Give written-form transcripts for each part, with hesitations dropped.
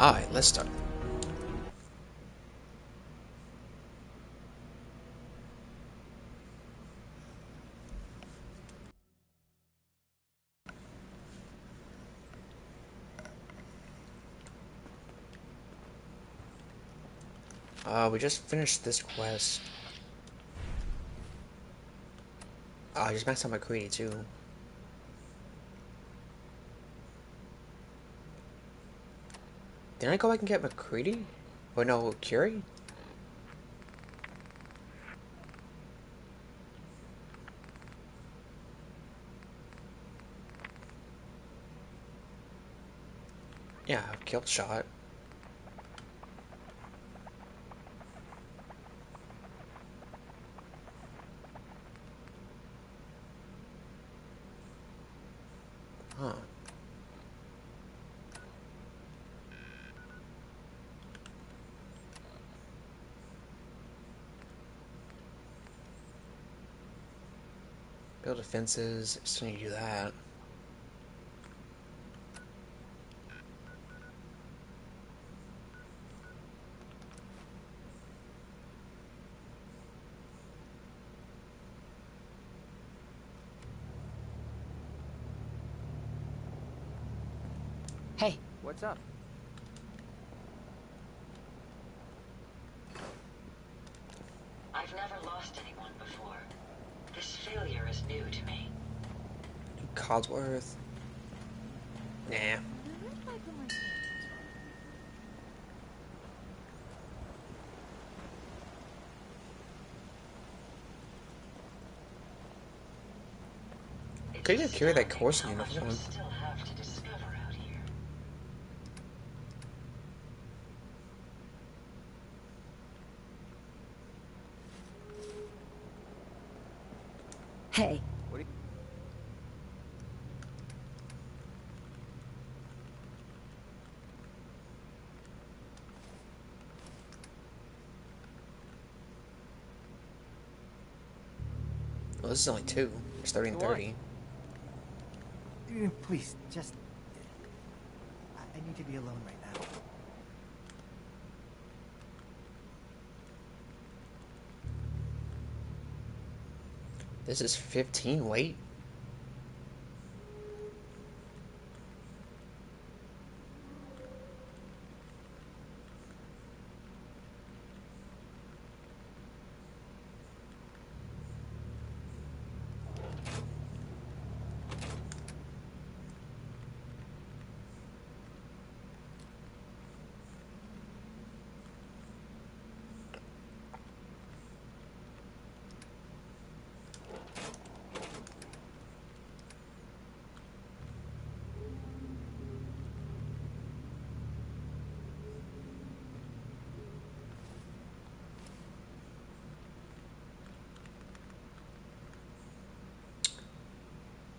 Alright, let's start. We just finished this quest. I just maxed out my McCready too. Didn't I go back and get McCready? Oh no, Curie? Yeah, killed shot. Huh. Build defenses. Still need to do that. Hey. What's up? I've never lost anyone before. This failure is new to me. Codsworth. Nah. Could you carry that course in uniform? Still have to discover out here. Hey. What do you... Well, this is only 2. It's 30 and 30. Please, just... I need to be alone right now. This is 15 weight?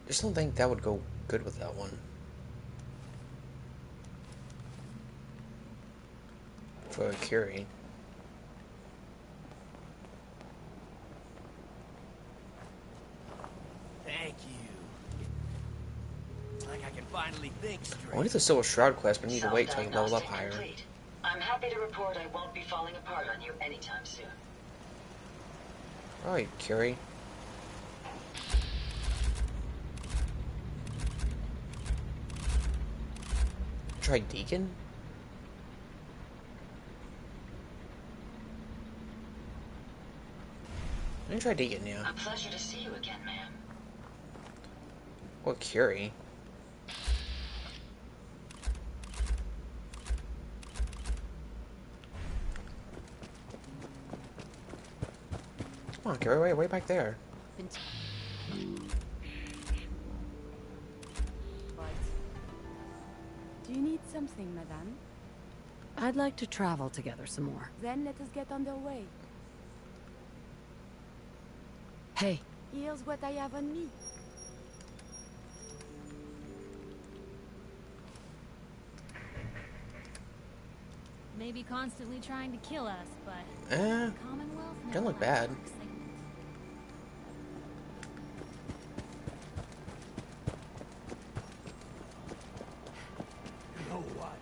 Just don't think that would go good with that one. For Curie. Thank you. It's like I can finally think straight. I wanted the Silver Shroud quest, but I need to wait till I level up higher. Complete. I'm happy to report I won't be falling apart on you anytime soon. Alright, Curie. Try Deacon? Let me try Deacon, yeah. A pleasure to see you again, ma'am. Or Curie. Come on, Curie, way back there. Do you need something, madame? I'd like to travel together some more. Then let us get underway. Hey. Here's what I have on me. Maybe constantly trying to kill us, but Commonwealth Don't look bad. You know what?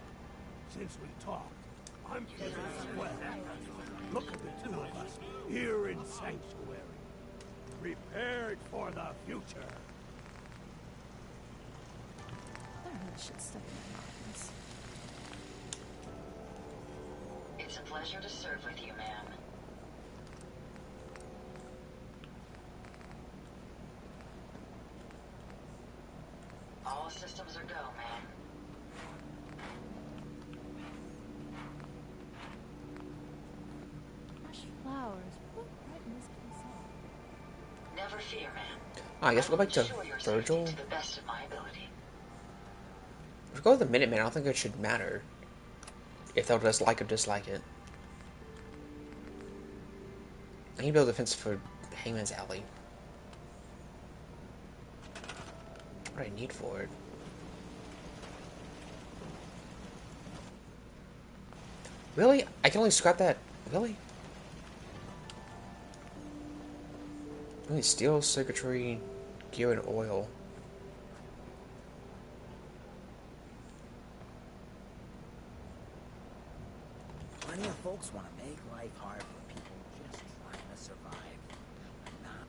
since we talked, I'm feeling swell. Look at the two of us here in Sanctuary, prepared for the future. I really should study my lines. It's a pleasure to serve with you, ma'am. All systems are go, ma'am. Fresh flowers. What brighten this place up? Never fear, ma'am. I guess we'll go back to Ensure your safety Virgil. to the best of my ability. If we go with the Minutemen, I don't think it should matter if they'll just like or dislike it. I need to build a defense for Hangman's Alley. What do I need for it? Really? I can only scrap that? Really? Only steel, circuitry, gear, and oil. Plenty of folks want to make life hard for people just trying to survive. But not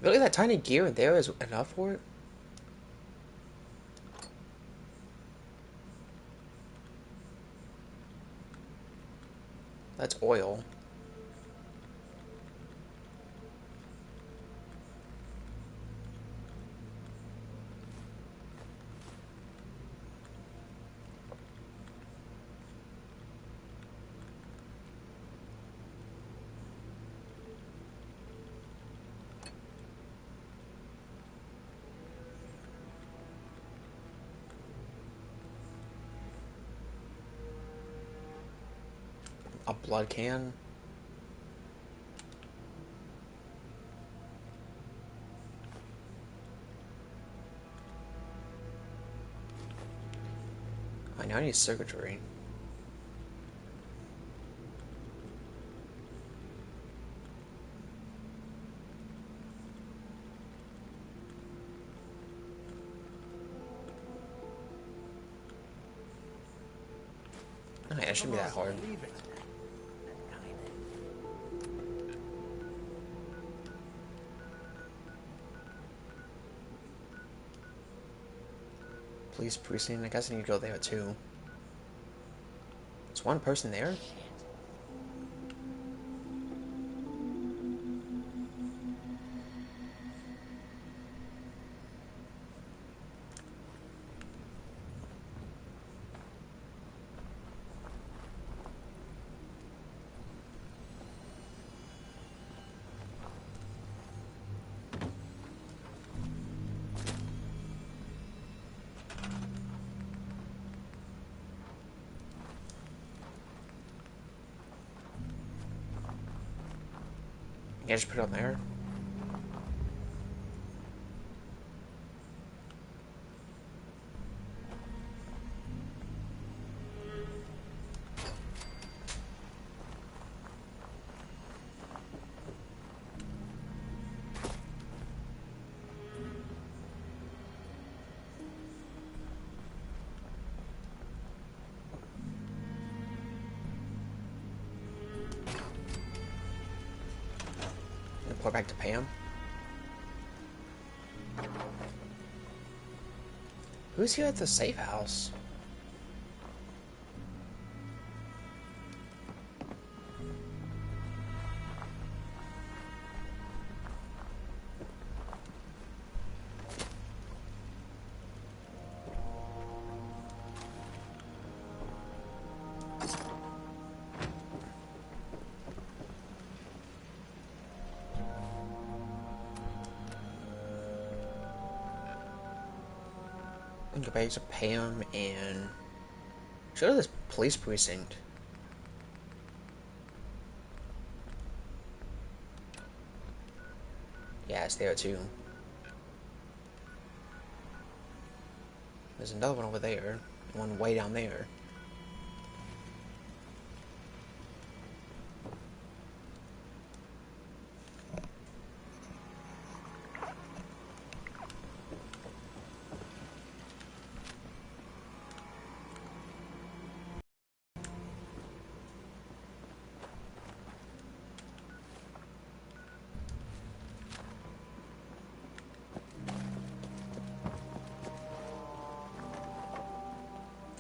Really, that tiny gear in there is enough for it? That's oil. A blood can. I know I need circuitry. Okay, that shouldn't be that hard. leave it. That kind of Police precinct. I guess I need to go there too. There's one person there? Yeah, just put it on there. And pour back to Pam. Who's here at the safe house? Go back to Pam and show her this police precinct. Yeah, it's there too. There's another one over there, and one way down there.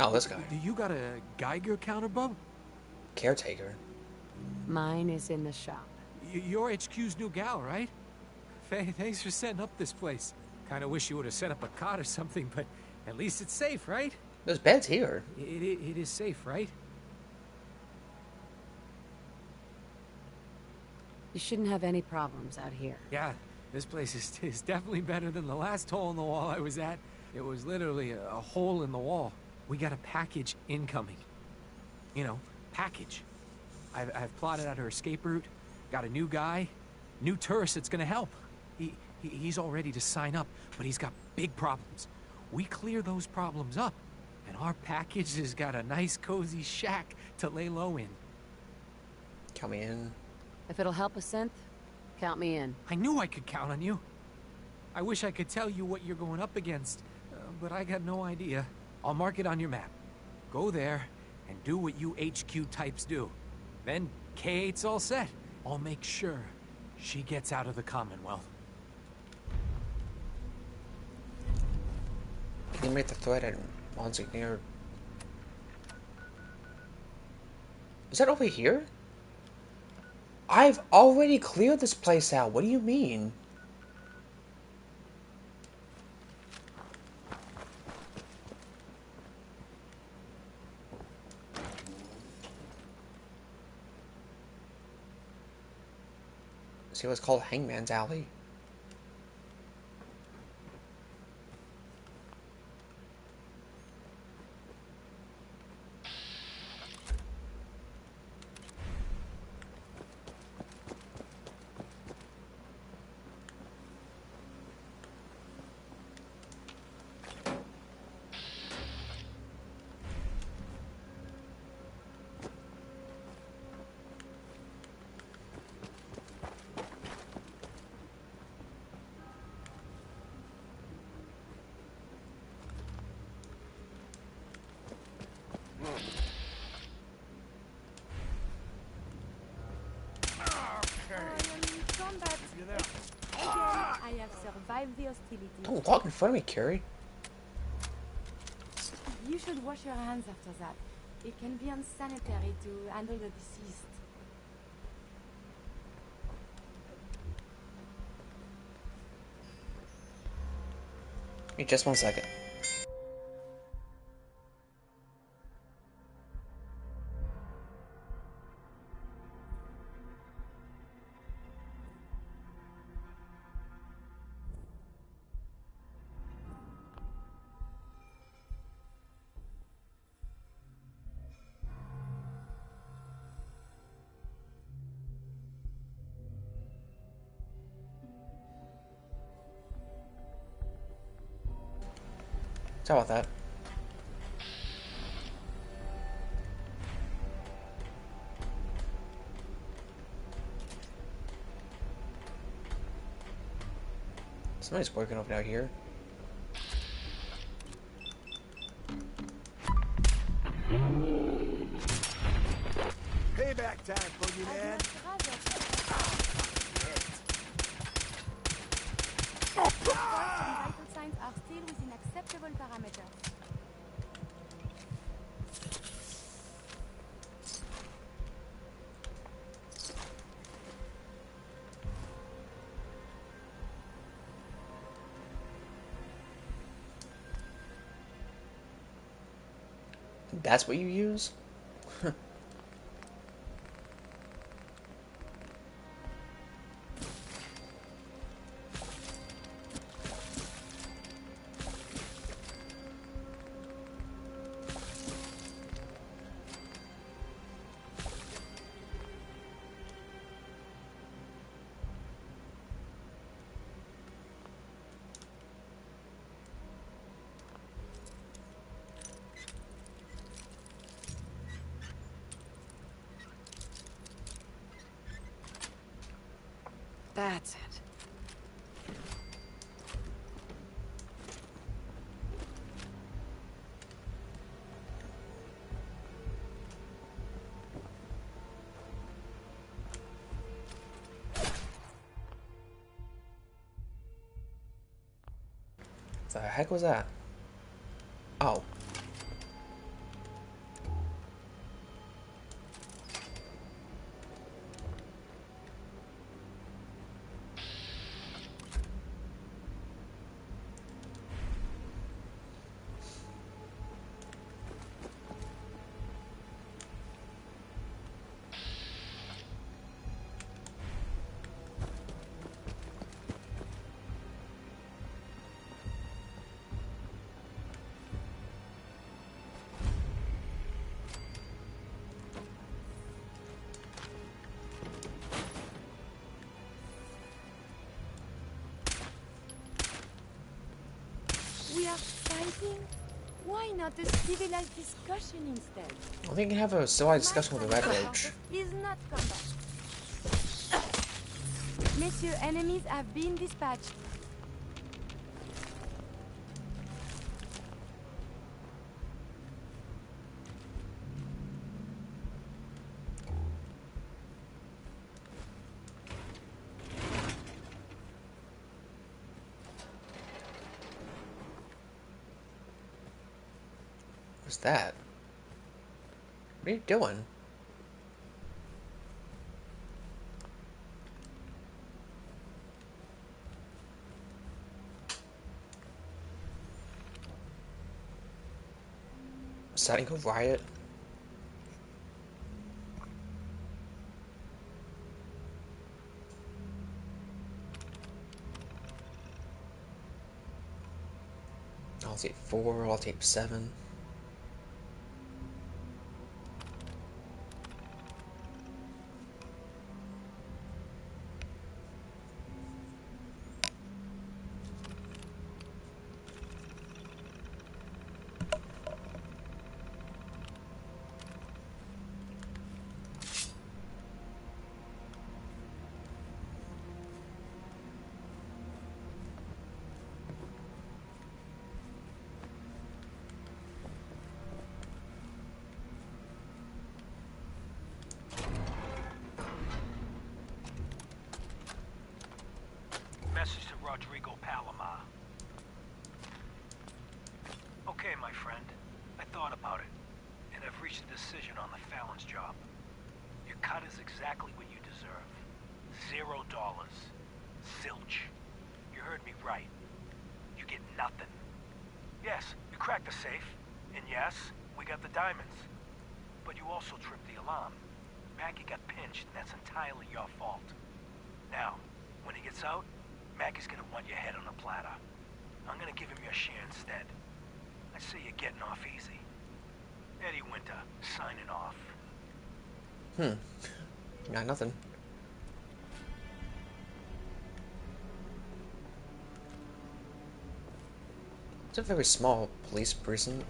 Oh, this guy. You got a Geiger counter, bub? Caretaker. Mine is in the shop. You're HQ's new gal, right? Faye, thanks for setting up this place. Kinda wish you would have set up a cot or something, but at least it's safe, right? There's beds here. It is safe, right? You shouldn't have any problems out here. Yeah, this place is definitely better than the last hole in the wall I was at. It was literally a hole in the wall. We got a package incoming. You know, package. I've plotted out her escape route, got a new guy, new tourist that's gonna help. He's all ready to sign up, but he's got big problems. We clear those problems up, and our package has got a nice cozy shack to lay low in. Count me in. If it'll help a synth, count me in. I knew I could count on you. I wish I could tell you what you're going up against, but I got no idea. I'll mark it on your map. Go there and do what you HQ types do. Then K8's all set. I'll make sure she gets out of the Commonwealth. Eliminate the threat at Monsignor. Is that over here? I've already cleared this place out. What do you mean? See what's called Hangman's Alley. Combat. Again, I have survived the hostility. Don't walk in front of me, Carrie. You should wash your hands after that. It can be unsanitary to handle the deceased. Wait just 1 second. Sorry about that. Somebody's working over out here. Payback time, boogeyman. Vital signs are still within acceptable parameters. That's what you use? That's it. The heck was that? Oh. fighting? Why not a civilized discussion instead? I think you can have a civilized discussion with a red roach. Is not combat. Messieurs, enemies have been dispatched. What's that? What are you doing? Starting a riot? I'll take 4, I'll take 7. Message to Rodrigo Palomar. Okay, my friend. I thought about it, and I've reached a decision on the Fallon's job. Your cut is exactly what you deserve. $0. Zilch. You heard me right. You get nothing. Yes, you cracked the safe, and yes, we got the diamonds. But you also tripped the alarm. Maggie got pinched, and that's entirely your fault. Now, when he gets out, Maggie's gonna want your head on a platter. I'm gonna give him your share instead. I see you're getting off easy. Eddie Winter, signing off. Got nothing. It's a very small police precinct.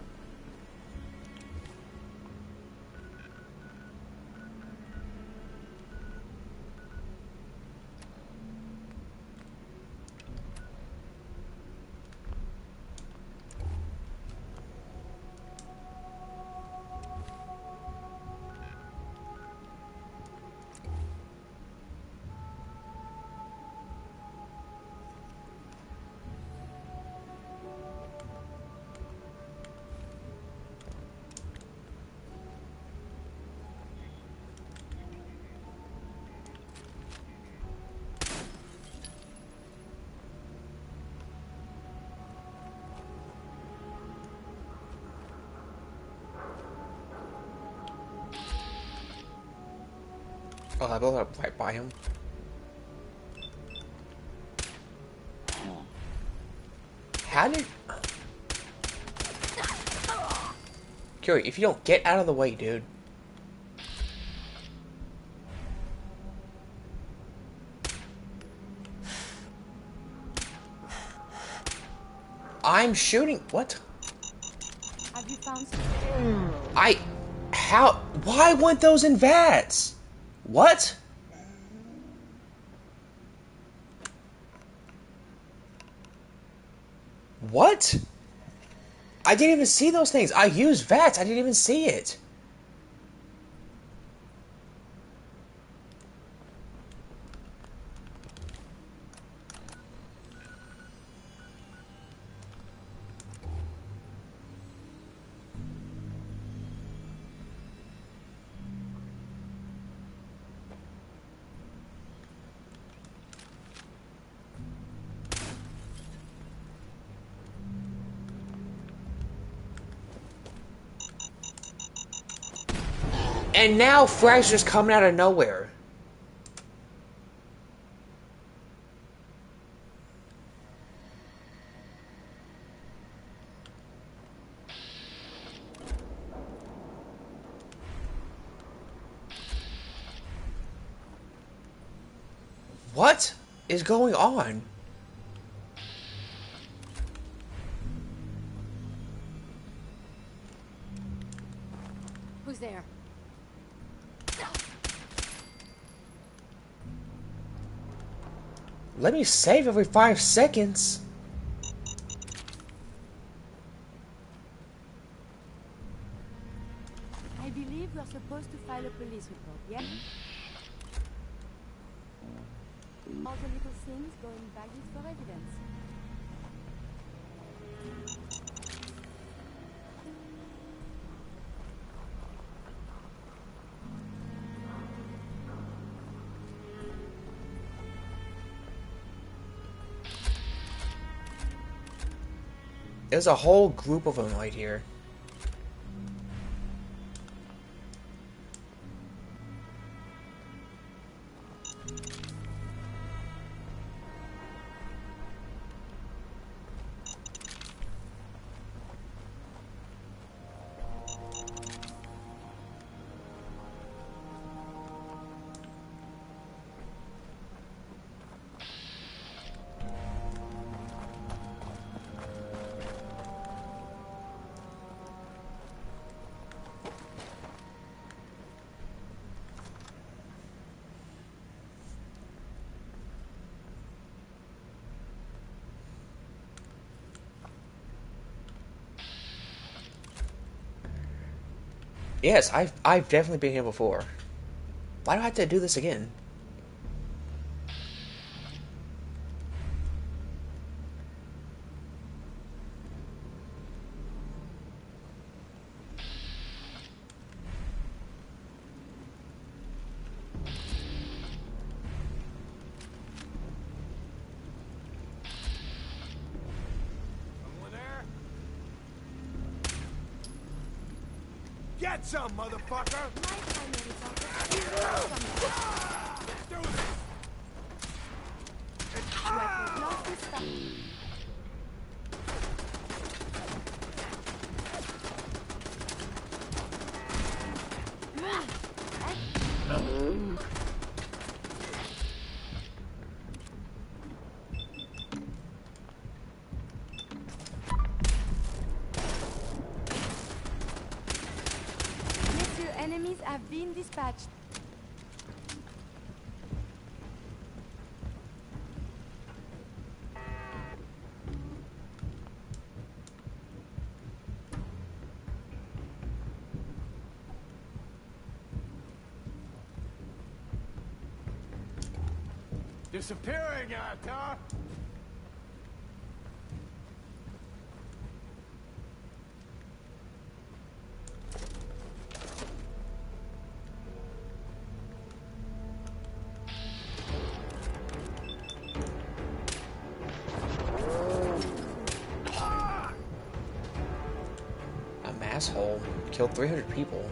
Oh, I blew up right by him. How did... Curie, if you don't get out of the way, dude. I'm shooting... What? Have you found How... Why weren't those in vats? What? What? I didn't even see those things. I used vats. I didn't even see it. And now Frank's just coming out of nowhere. What is going on? Who's there? Let me save every 5 seconds. I believe we're supposed to file a police report, yeah? All the little things go in baggies for evidence. There's a whole group of them right here. Yes, I've definitely been here before. Why do I have to do this again? Someone there? Get some, motherfucker! My primary focus is welcome. Do this! You have lost this stuff. Monsieur, enemies have been dispatched. Disappearing act, huh? I'm asshole. Killed 300 people.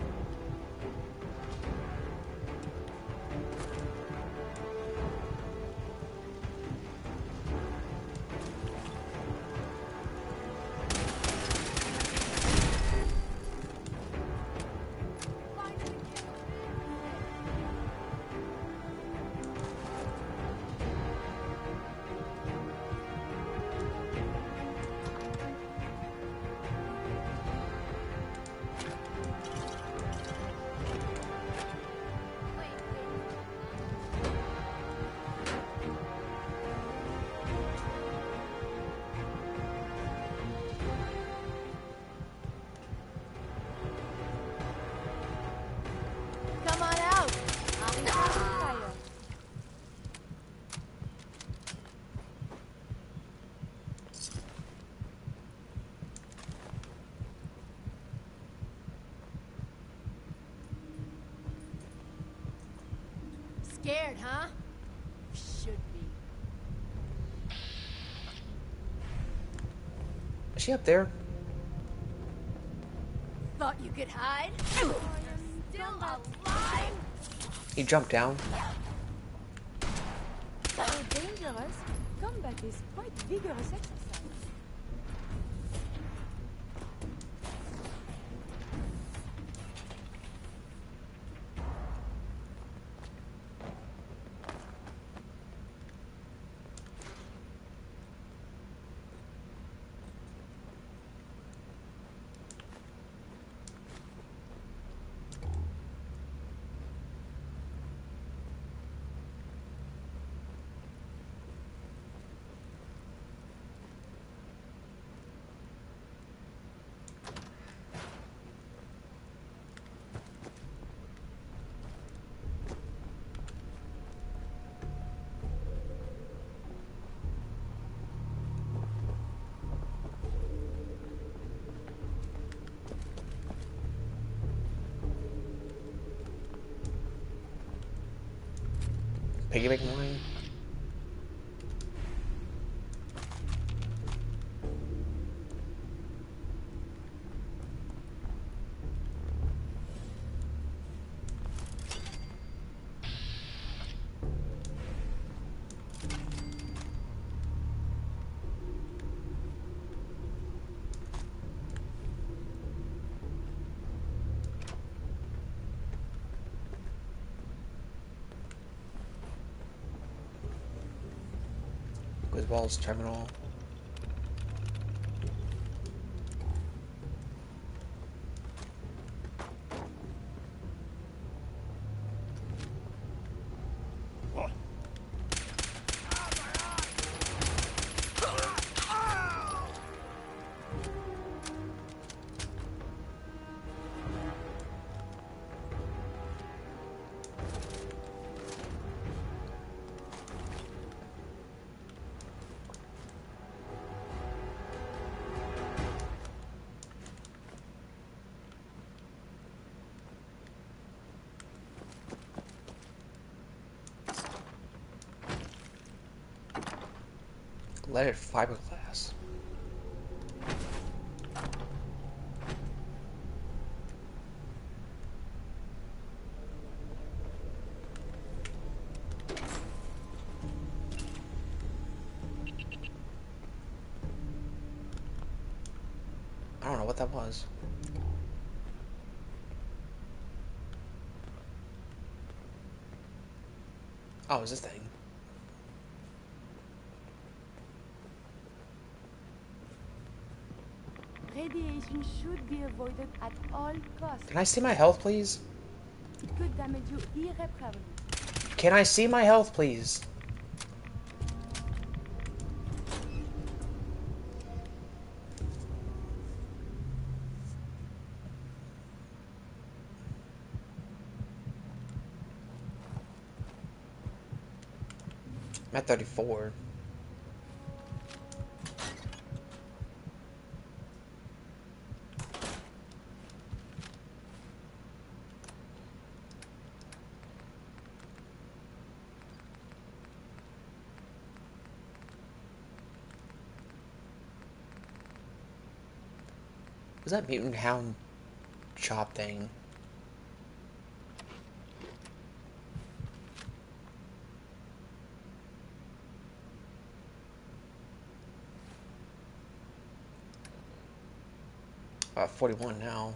Come on out. I'll be fire. Scared, huh? Should be. Is she up there? Thought you could hide? You're still alive? He jumped down. So dangerous. Combat is quite vigorous exercise. Piggy bank mine? Griswold's terminal. Leaded fiberglass. I don't know what that was. Oh, it's this thing. Radiation should be avoided at all costs. Can I see my health, please? It could damage you irreparably. Can I see my health, please? I'm at 34. Was that mutant hound chop thing? About 41 now.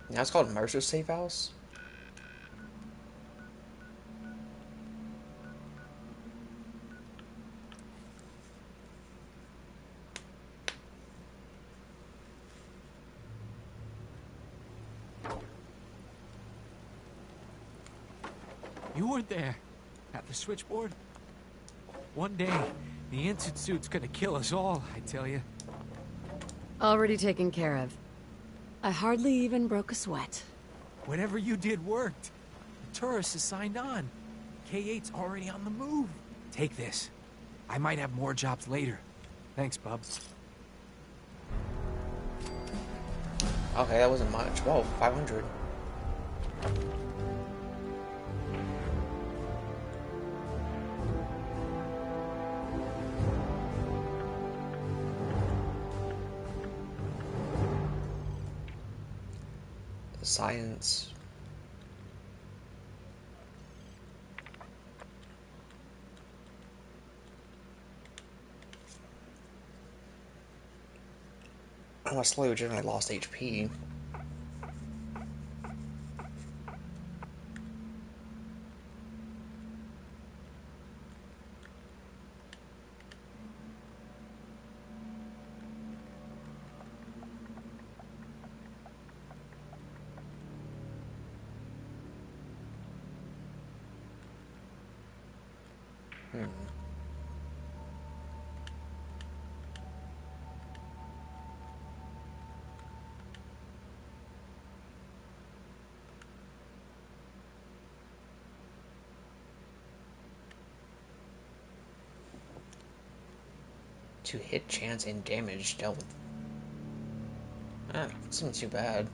Now it's called Mercer's Safe House? You were there, at the switchboard. One day, the Institute's gonna kill us all, I tell you. Already taken care of. I hardly even broke a sweat. Whatever you did worked. The tourist is signed on. K8's already on the move. Take this. I might have more jobs later. Thanks, Bubs. Okay, that wasn't much. Whoa, 500. Science. I must slowly regenerate lost HP. to hit chance and damage dealt. Ah, this isn't too bad.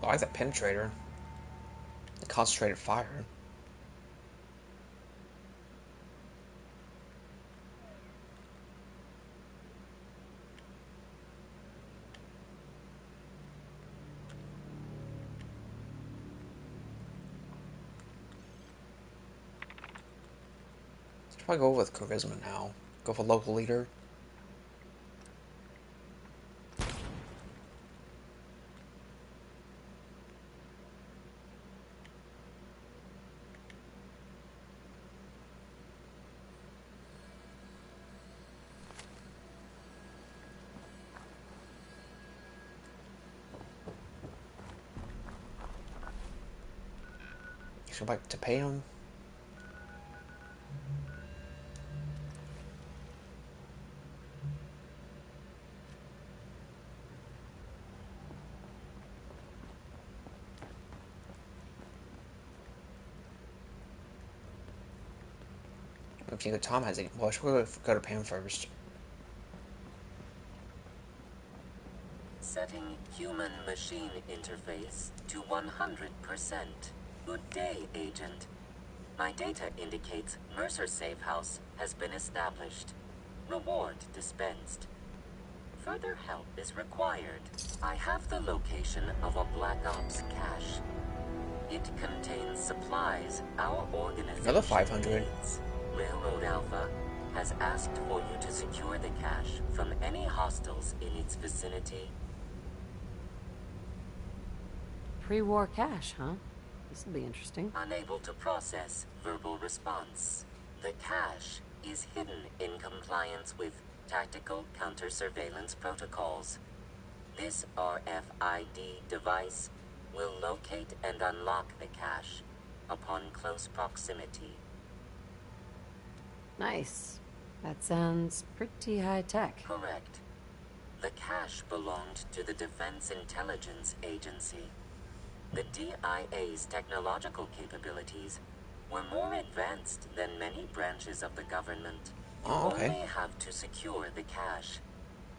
I like that penetrator. The concentrated fire. Let's probably go with charisma now. Go for local leader. Should I like to pay him? I don't think that Tom has any. Well, I should go to pay him first. Setting human-machine interface to 100%. Good day, Agent. My data indicates Mercer Safe House has been established. Reward dispensed. Further help is required. I have the location of a Black Ops cache. It contains supplies our organization Another 500. needs. Railroad Alpha has asked for you to secure the cache from any hostiles in its vicinity. Pre-war cache, huh? This will be interesting. Unable to process verbal response. The cache is hidden in compliance with tactical counter-surveillance protocols. This RFID device will locate and unlock the cache upon close proximity. Nice. That sounds pretty high-tech. Correct. The cache belonged to the Defense Intelligence Agency. The DIA's technological capabilities were more advanced than many branches of the government. You only have to secure the cache.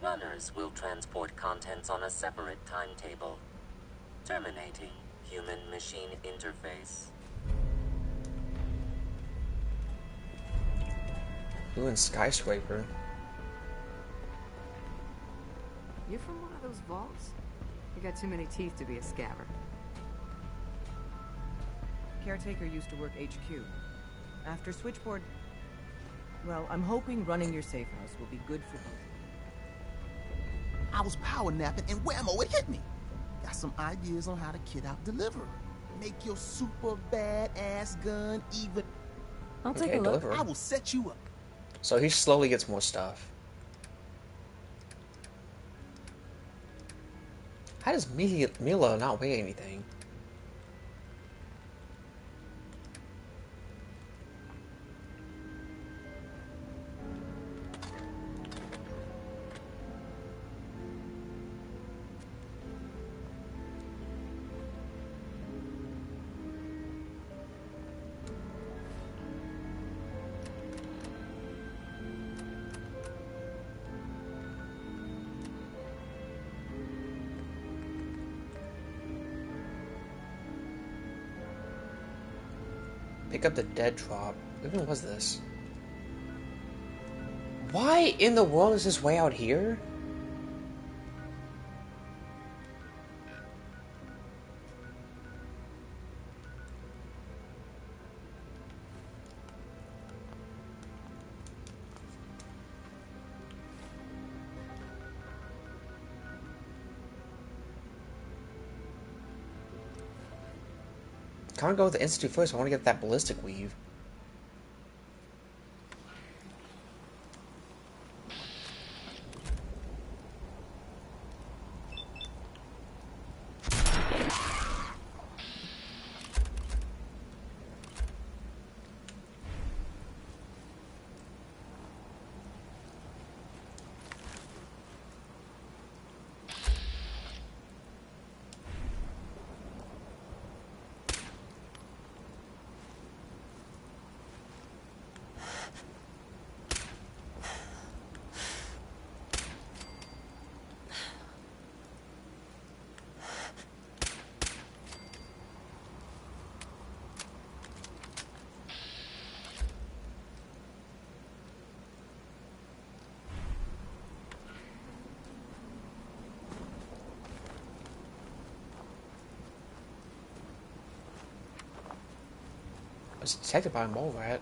Runners will transport contents on a separate timetable. Terminating human-machine interface. Ooh, and skyscraper. You from one of those vaults? You got too many teeth to be a scabber. Caretaker used to work HQ. After Switchboard... Well, I'm hoping running your safe house will be good for both. I was power napping and whammo, it hit me. Got some ideas on how to kit out Deliverer. Make your super badass gun even... I'll take a look. Deliverer. I will set you up. So he slowly gets more stuff. How does Mila not weigh anything? Pick up the dead drop. Which one was this? Why in the world is this way out here? Can't go with the Institute first. I want to get that ballistic weave. was detected by a mole rat.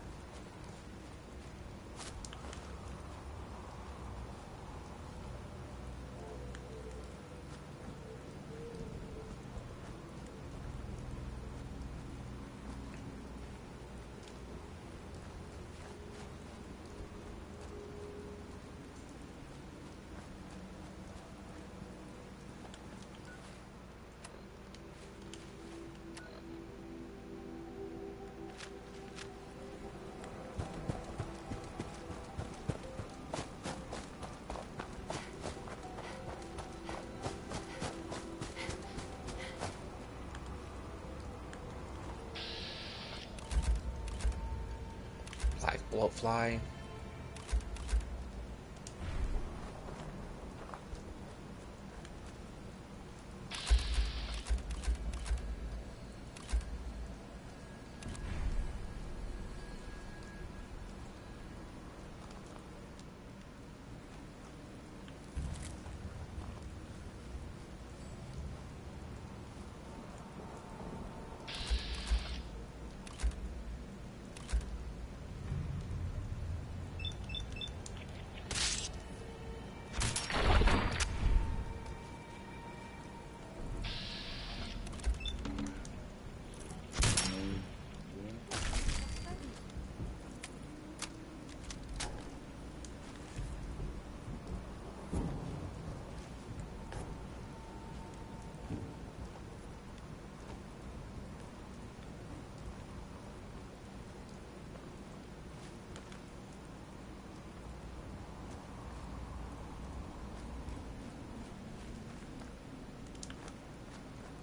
Bloatfly.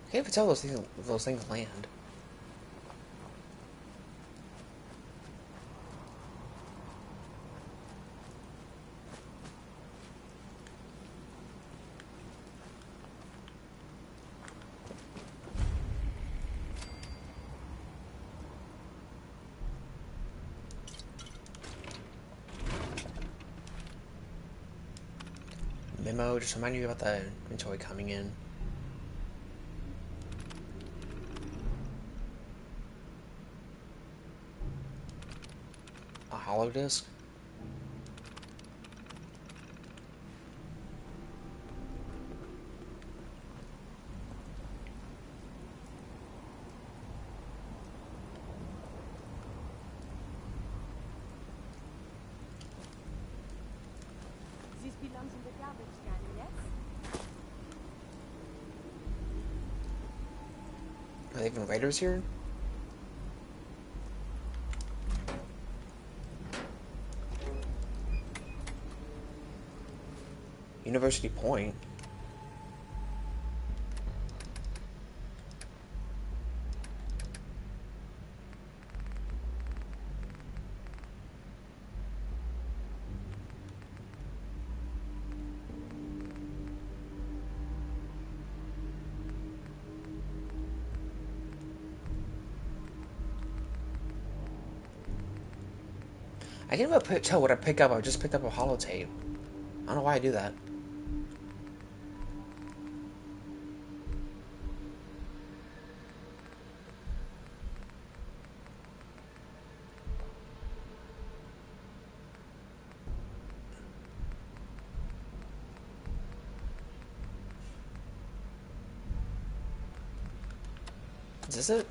I can't even tell those things land. Memo, just remind you about the inventory coming in. A hollow disk? This belongs in the garbage can, yes? Are there even raiders here? University Point. I can't even tell what I pick up. I just picked up a holotape. I don't know why I do that. Is this it?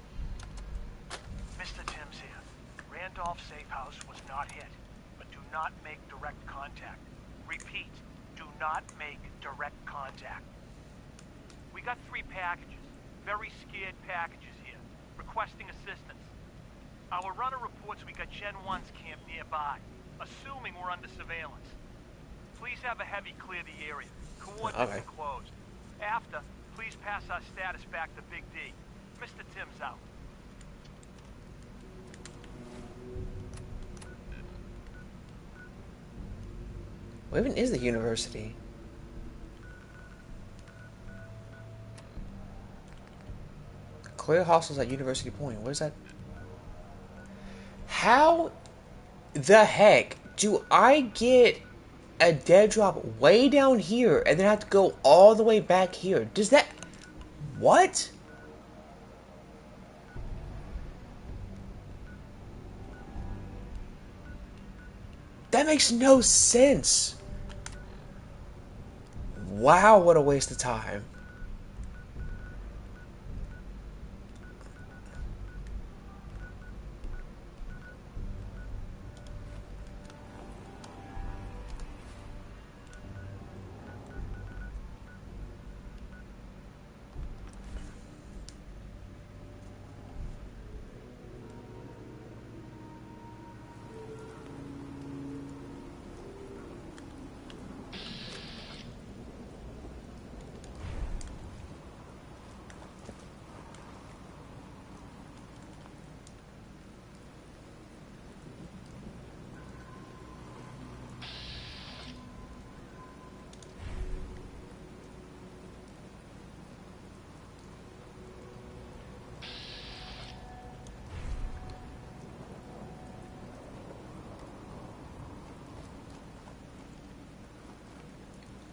Mr. Timms here. Randolph Safe House was not hit, but do not make direct contact. Repeat, do not make direct contact. We got 3 packages, very scared packages here, requesting assistance. Our runner reports we got Gen 1's camp nearby, assuming we're under surveillance. Please have a heavy clear the area. Coordinates enclosed. After, please pass our status back to Big D. Mr. Timms out. What even is the university? Clear hostels at University Point. What is that? How the heck do I get a dead drop way down here and then have to go all the way back here? Does that... What? That makes no sense. Wow, what a waste of time.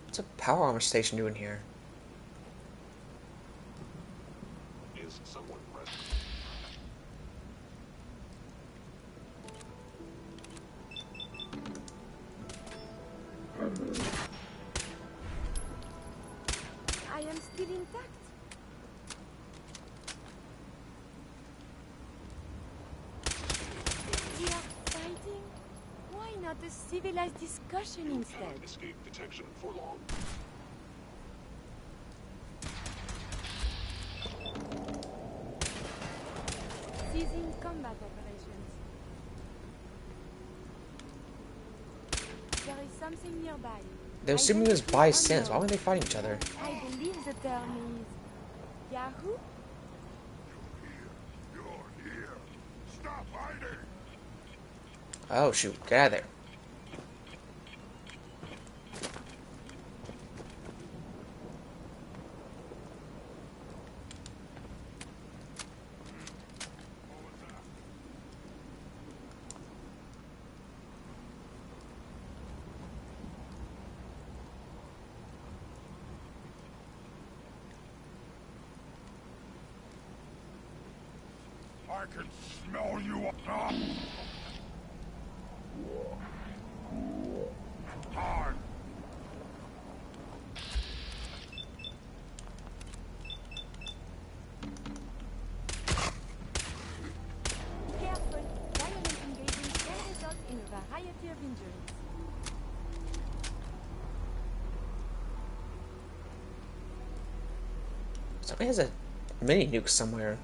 What's a power armor station doing here? Is someone present? I am still intact. We are fighting? Why not a civilized discussion instead? Cannot escape detection for long. Ceasing combat operations. There is something nearby. They're assuming this by sense. Why weren't they fighting each other? I believe the term is Yahoo? You're here. Stop hiding. Oh shoot, get out of there. I can smell you. Time. Careful. Violent engagement can result in a variety of injuries. Somebody has a mini nuke somewhere.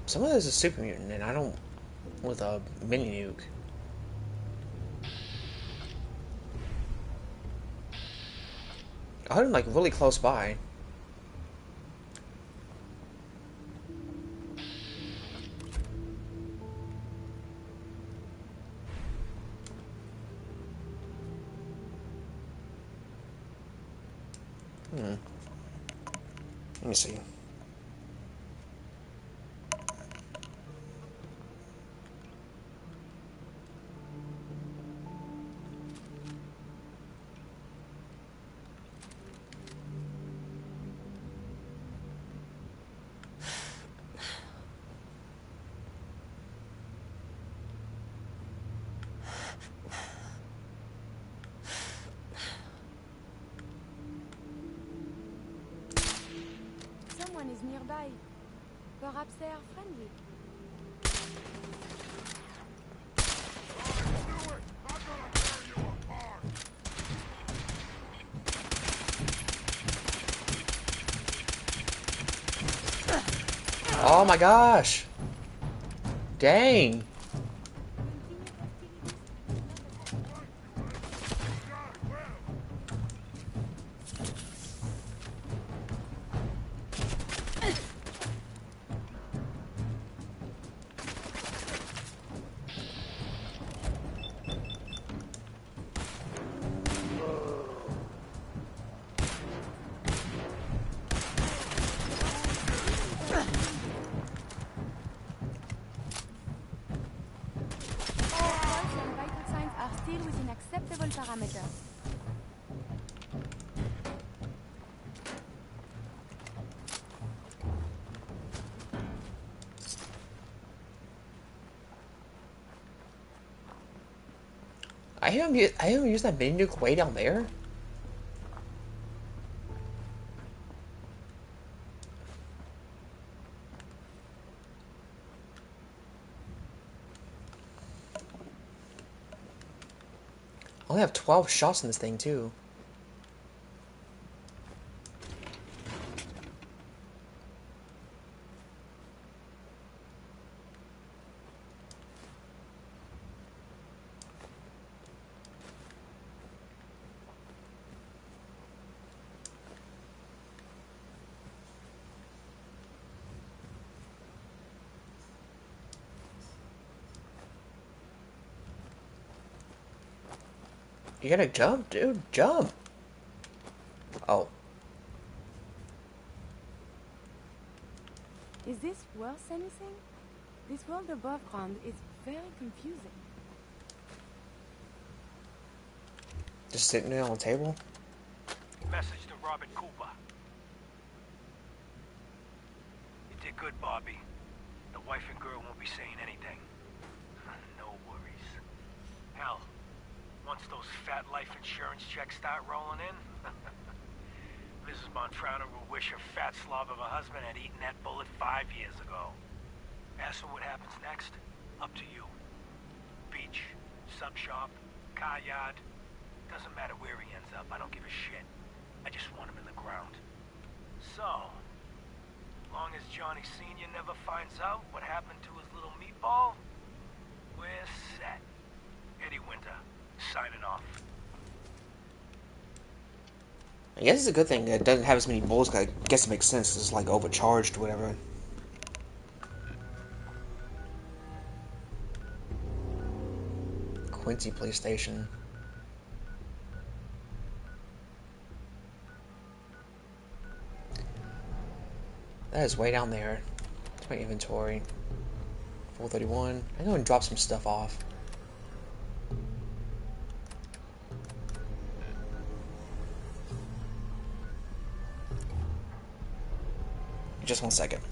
Someone is a super mutant, and I don't with a mini nuke. I heard him like really close by. Let me see. civilian is nearby. Perhaps they are friendly. Oh my gosh! Dang! Still within acceptable parameters. I hear him use that mini nuke way down there. I only have 12 shots in this thing too. You gotta jump, dude. Jump. Oh. Is this worth anything? This world above ground is very confusing. Just sitting there on the table? Message to Robert Cooper. You did good, Bobby. The wife and girl won't be saying anything. No worries. Hell, once those fat life insurance checks start rolling in, Mrs. Montrano will wish her fat slob of a husband had eaten that bullet 5 years ago. As for what happens next, up to you. Beach, sub shop, car yard. Doesn't matter where he ends up, I don't give a shit. I just want him in the ground. So, long as Johnny Sr. never finds out what happened to his little meatball, we're set. Eddie Winter, signing off. I guess it's a good thing that it doesn't have as many bullets, 'cause I guess it makes sense. It's like overcharged or whatever. Quincy Police Station. That is way down there. It's my inventory. 431. I'm going to drop some stuff off. Just 1 second.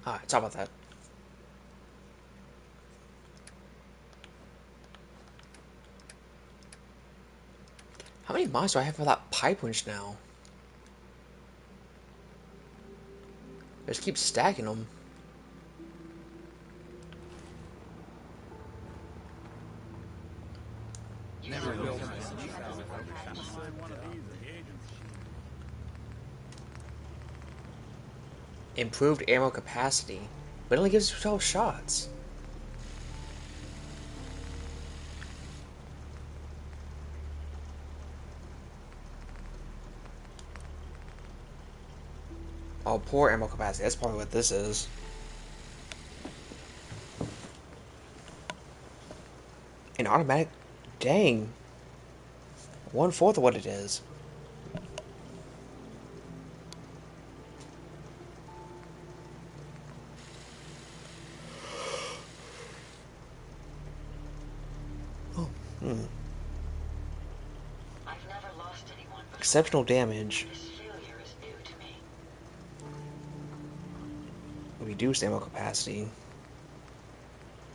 Alright, sorry about that. How many mods do I have for that pipe winch now? I just keep stacking them. Improved ammo capacity, but it only gives 12 shots. Oh, poor ammo capacity. That's probably what this is. An automatic? Dang. 1/4 of what it is. Exceptional damage. This failure is new to me. Reduced ammo capacity.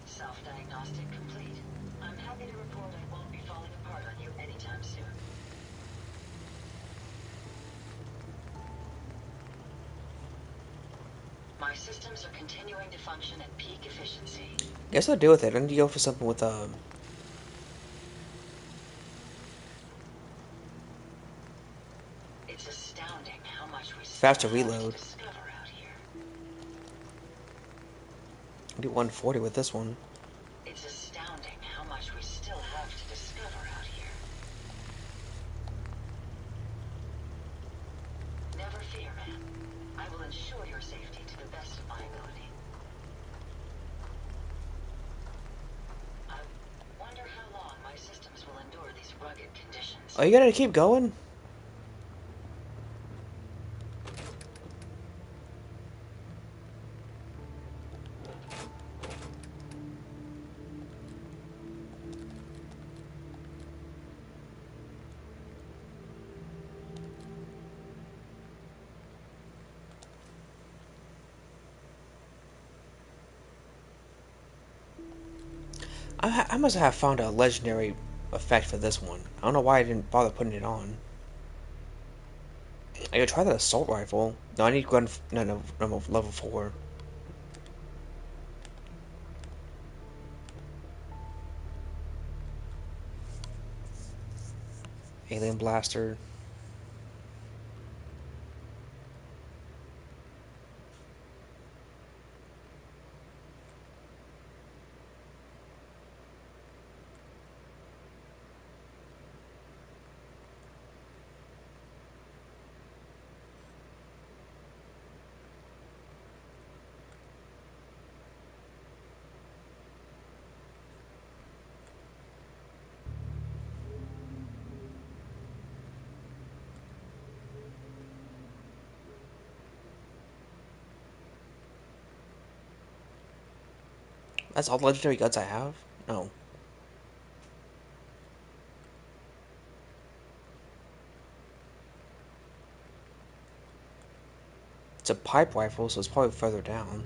Self-diagnostic complete. I'm happy to report I won't be falling apart on you anytime soon. My systems are continuing to function at peak efficiency. Guess I'll deal with it. I need to go for something with It's astounding how much we faster still have reload. to discover out here. I do 140 with this one. It's astounding how much we still have to discover out here. Never fear, man. I will ensure your safety to the best of my ability. I wonder how long my systems will endure these rugged conditions. Oh, you gotta keep going? I must have found a legendary effect for this one. I don't know why I didn't bother putting it on. I gotta try that assault rifle. No, I need gun. No, level 4. Alien blaster. That's all the legendary guns I have? No. It's a pipe rifle, so it's probably further down.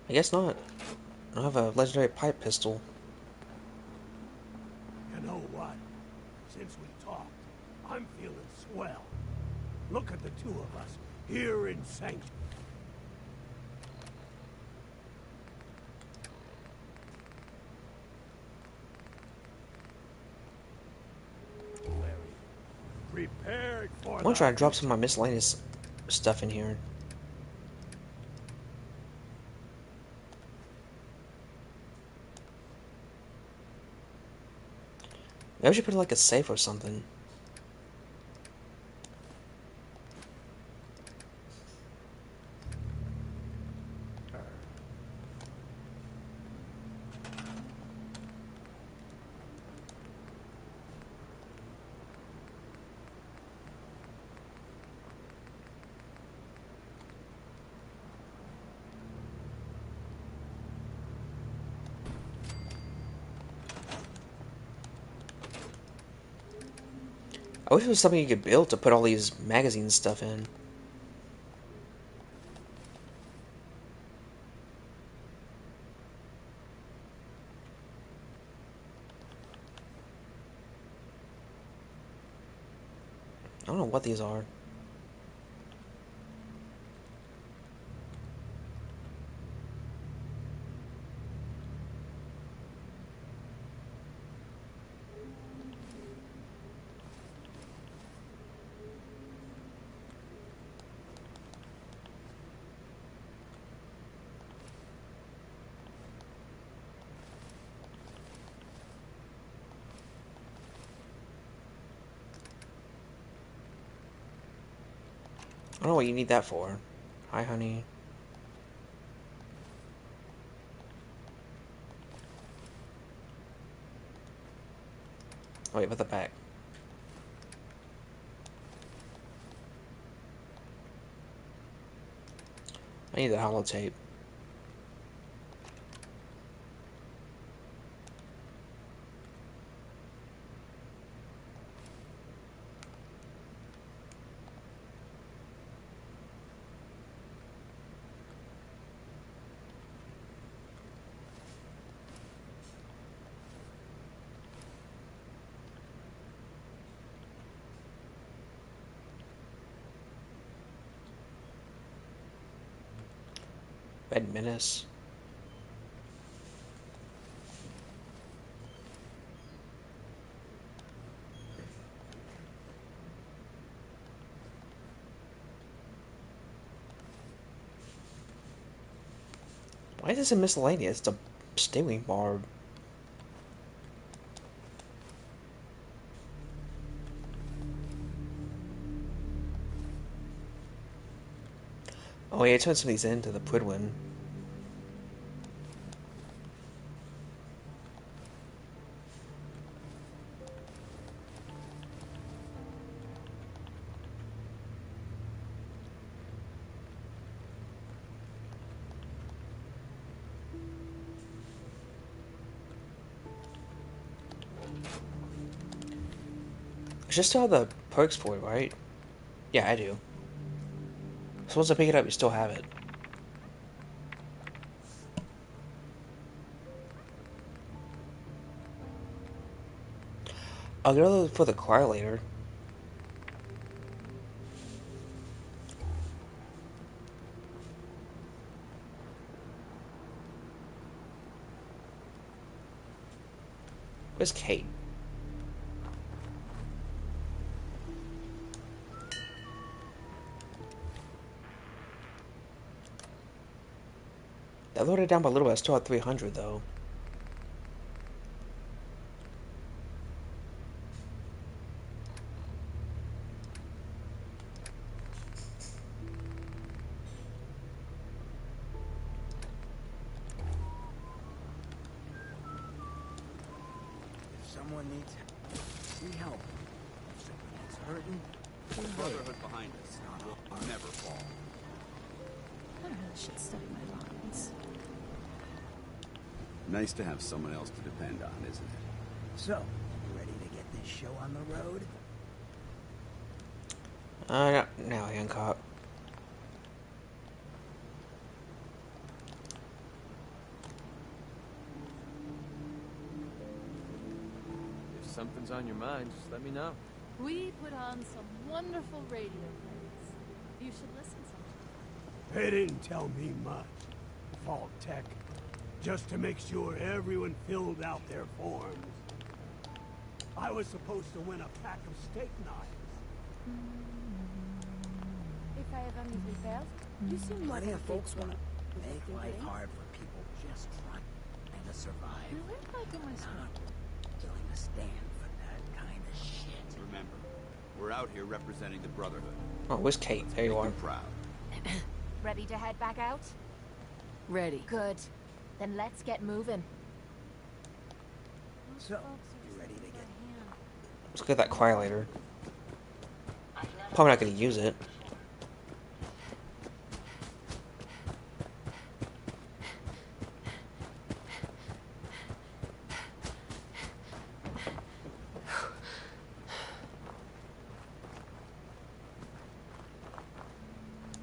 I guess not. I don't have a legendary pipe pistol. You know what? Since we talked, I'm feeling swell. Look at the two of us here in Sanctuary. Prepared for I'm gonna try to drop some of my miscellaneous stuff in here. Maybe I should put like a safe or something. I wish it was something you could build to put all these magazine stuff in. I don't know what these are. I don't know what you need that for. Hi, honey. Oh, wait, put that back. I need the holotape. Red Menace. Why is this a miscellaneous? It's a stealing barb. Oh yeah, turn some of these into the Pridwin. I just still have the perks for it, right? Yeah, I do. So once I pick it up, you still have it. I'll go for the Cryolator. Where's Kate? That lowered it down by a little bit. I still have 300 though. If someone needs help, if someone needs hurting, Brotherhood behind us. We'll never fall. I really should study my lines. Nice to have someone else to depend on, isn't it? So, you ready to get this show on the road? No, now, Hancock. If something's on your mind, just let me know. We put on some wonderful radio plays. You should listen sometime. They didn't tell me much, Vault Tech. Just to make sure everyone filled out their forms. I was supposed to win a pack of steak knives. If I ever need repairs, you seem Plenty of folks want to Is make it life okay? hard for people just trying to survive. You look like a my Not willing to stand for that kind of shit. Remember, we're out here representing the Brotherhood. Oh, where's Kate? There you are. Proud. Ready to head back out? Ready. Good. Then let's get moving. So, you ready to get... Let's look at that Cryolator. Probably not going to use it.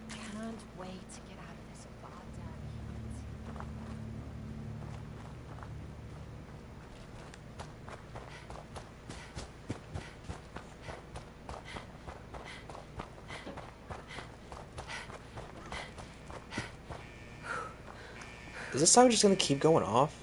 Can't wait to get out of this goddamn heat. Is this siren just going to keep going off?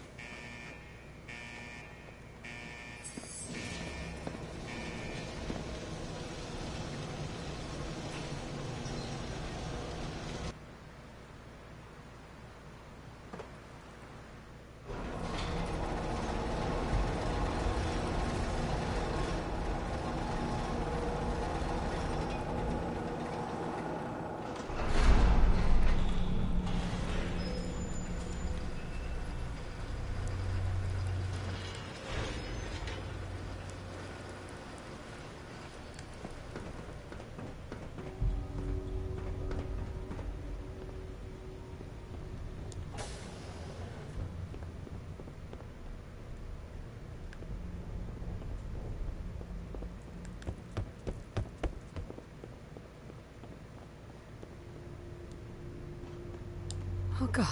God.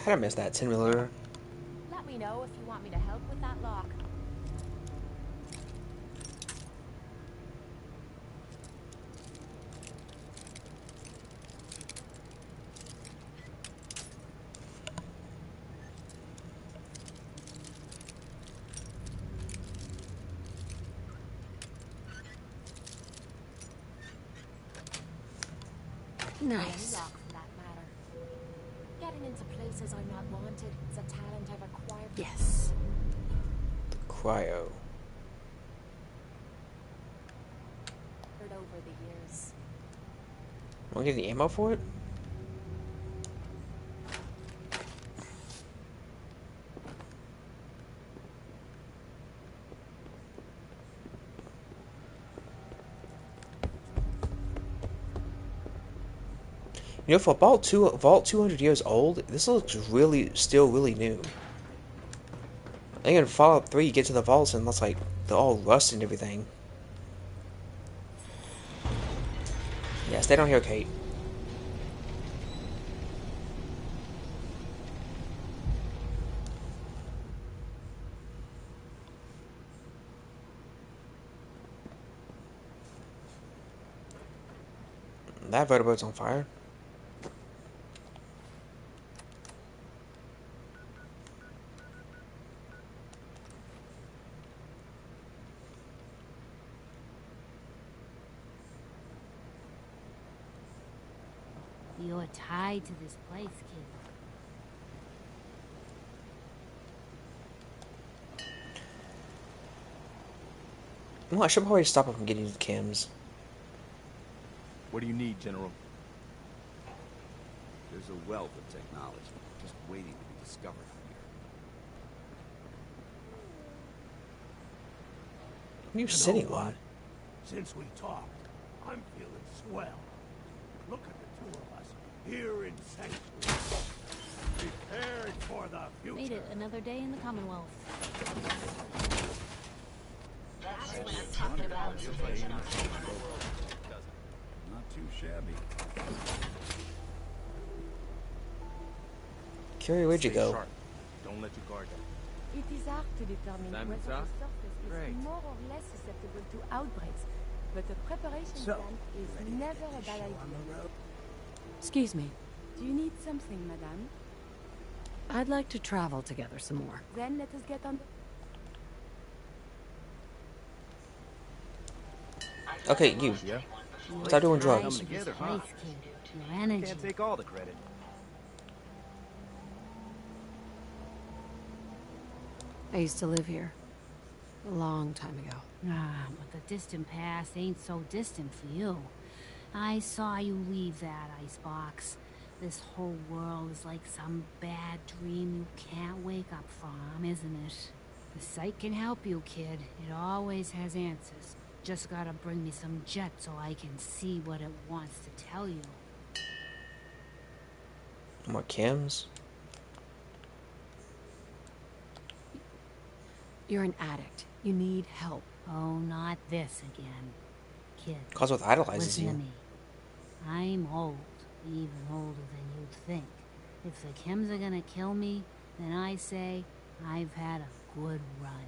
How'd I miss that 10mm? Let me know if you want me to help with that lock. Nice. Any lock for that matter. Getting into places I'm not wanted is a talent I've acquired. Yes. Cryo. Over the years. Want to get the ammo for it? You know, for a Vault 200 years old, this looks still really new. I think in Fallout 3, you get to the vaults and it's like they're all rusted and everything. Yeah, stay down here, Kate. That vertebrate's on fire. You're tied to this place, kid. Well, I should probably stop him from getting to Kim's. What do you need, General? There's a wealth of technology just waiting to be discovered here. What are you sitting on? Since we talked, I'm feeling swell. Look at the two of us here in Sanctuary, prepared for the future. Made it another day in the Commonwealth. That's what I'm talking about. Not too shabby. Curie, where'd you go? Sharp. Don't let your guard down. It is hard to determine Simon whether the South? surface Great. is more or less susceptible to outbreaks, but a preparation plan is never a bad idea. Excuse me. Do you need something, madame? I'd like to travel together some more. Then let us get on. Okay, you. Yeah? Stop doing drugs. Come together, huh? Your energy. Can't take all the credit. I used to live here. A long time ago. Ah, but the distant past ain't so distant for you. I saw you leave that icebox. This whole world is like some bad dream you can't wake up from, isn't it? The site can help you, kid. It always has answers. Just gotta bring me some jet so I can see what it wants to tell you. More Kims? You're an addict. You need help. Oh, not this again. Kid, Cause what idolizes listen you. to me. I'm old, even older than you'd think. If the Kims are gonna kill me, then I say I've had a good run.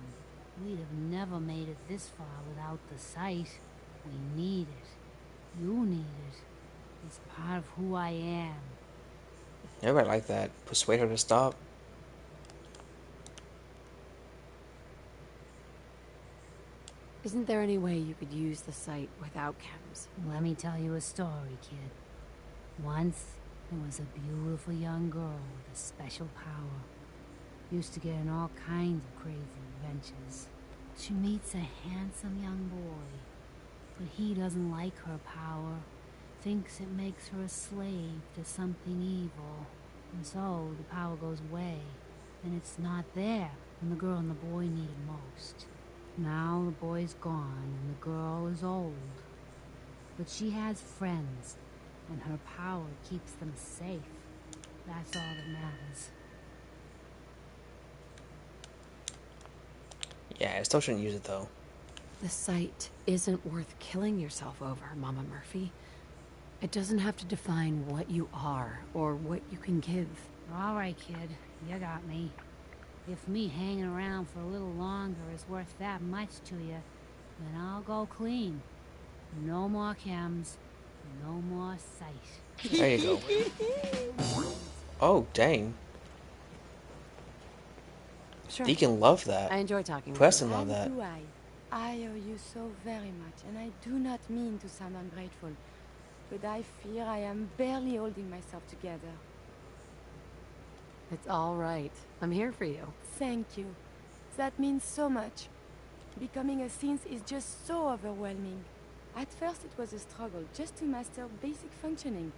We'd have never made it this far without the site. We need it. You need it. It's part of who I am. Everybody like that. Persuade her to stop. Isn't there any way you could use the site without chems? Let me tell you a story, kid. Once, there was a beautiful young girl with a special power. Used to get in all kinds of crazy adventures. She meets a handsome young boy, but he doesn't like her power. Thinks it makes her a slave to something evil. And so, the power goes away, and it's not there when the girl and the boy need it most. Now the boy's gone and the girl is old. But she has friends, and her power keeps them safe. That's all that matters. Yeah, I still shouldn't use it though. The site isn't worth killing yourself over, Mama Murphy. It doesn't have to define what you are or what you can give. All right, kid. You got me. If me hanging around for a little longer is worth that much to you, then I'll go clean. No more chems. No more sight. There you go. Oh, dang. Sure. Deacon loved that. I enjoy talking with Preston you. loved that. And do I. I owe you so very much, and I do not mean to sound ungrateful, but I fear I am barely holding myself together. It's all right. I'm here for you. Thank you. That means so much. Becoming a synth is just so overwhelming. At first it was a struggle just to master basic functioning.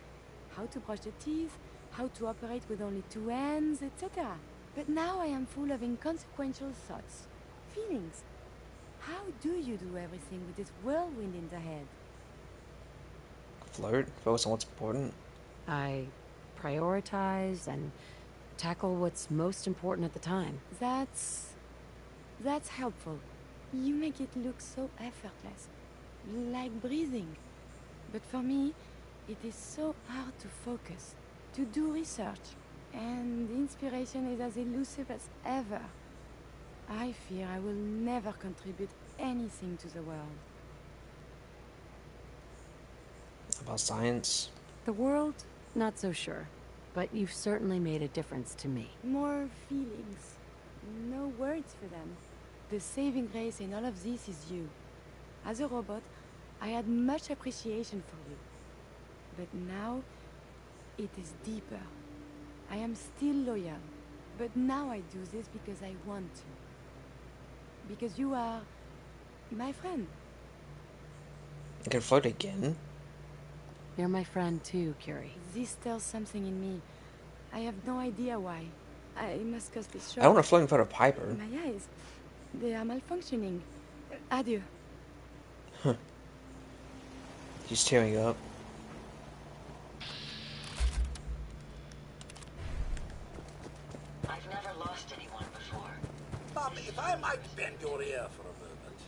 How to brush the teeth, how to operate with only 2 hands, etc. But now I am full of inconsequential thoughts, feelings. How do you do everything with this whirlwind in the head? Flirt, focus on what's important. I prioritize and tackle what's most important at the time. That's helpful. You make it look so effortless, like breathing. But for me, it is so hard to focus, to do research, and the inspiration is as elusive as ever. I fear I will never contribute anything to the world. About science? The world, not so sure. But you've certainly made a difference to me. More feelings. No words for them. The saving grace in all of this is you. As a robot, I had much appreciation for you. But now, it is deeper. I am still loyal. But now I do this because I want to. Because you are my friend. You can flirt again? You're my friend too, Curie. This stirs something in me. I have no idea why. I must cut this short. I don't want to flirt in front of Piper. My eyes, they are malfunctioning. Adieu. Huh. He's tearing up. I've never lost anyone before. Mom, if I might bend your ear for a moment.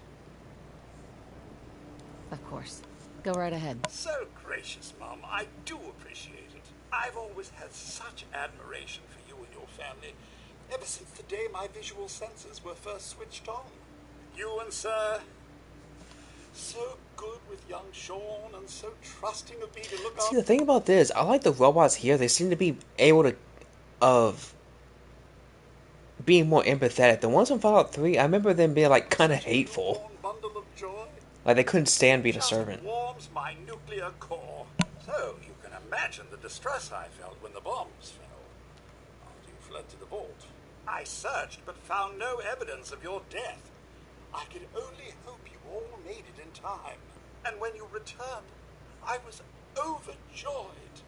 Of course. Go right ahead. So gracious, Mom. I do appreciate it. I've always had such admiration for you and your family, ever since the day my visual senses were first switched on. You and Sir, so good with young Sean and so trusting of me to look See, after. the thing about this, I like the robots here. They seem to be able to, being more empathetic. The ones from Fallout 3, I remember them being, like, kind of hateful. Bundle of joy. Like, they couldn't stand being a servant. Warms my nuclear core. So you can imagine the distress I felt when the bombs fell. After you fled to the vault, I searched but found no evidence of your death. I could only hope you all made it in time. And when you returned, I was overjoyed.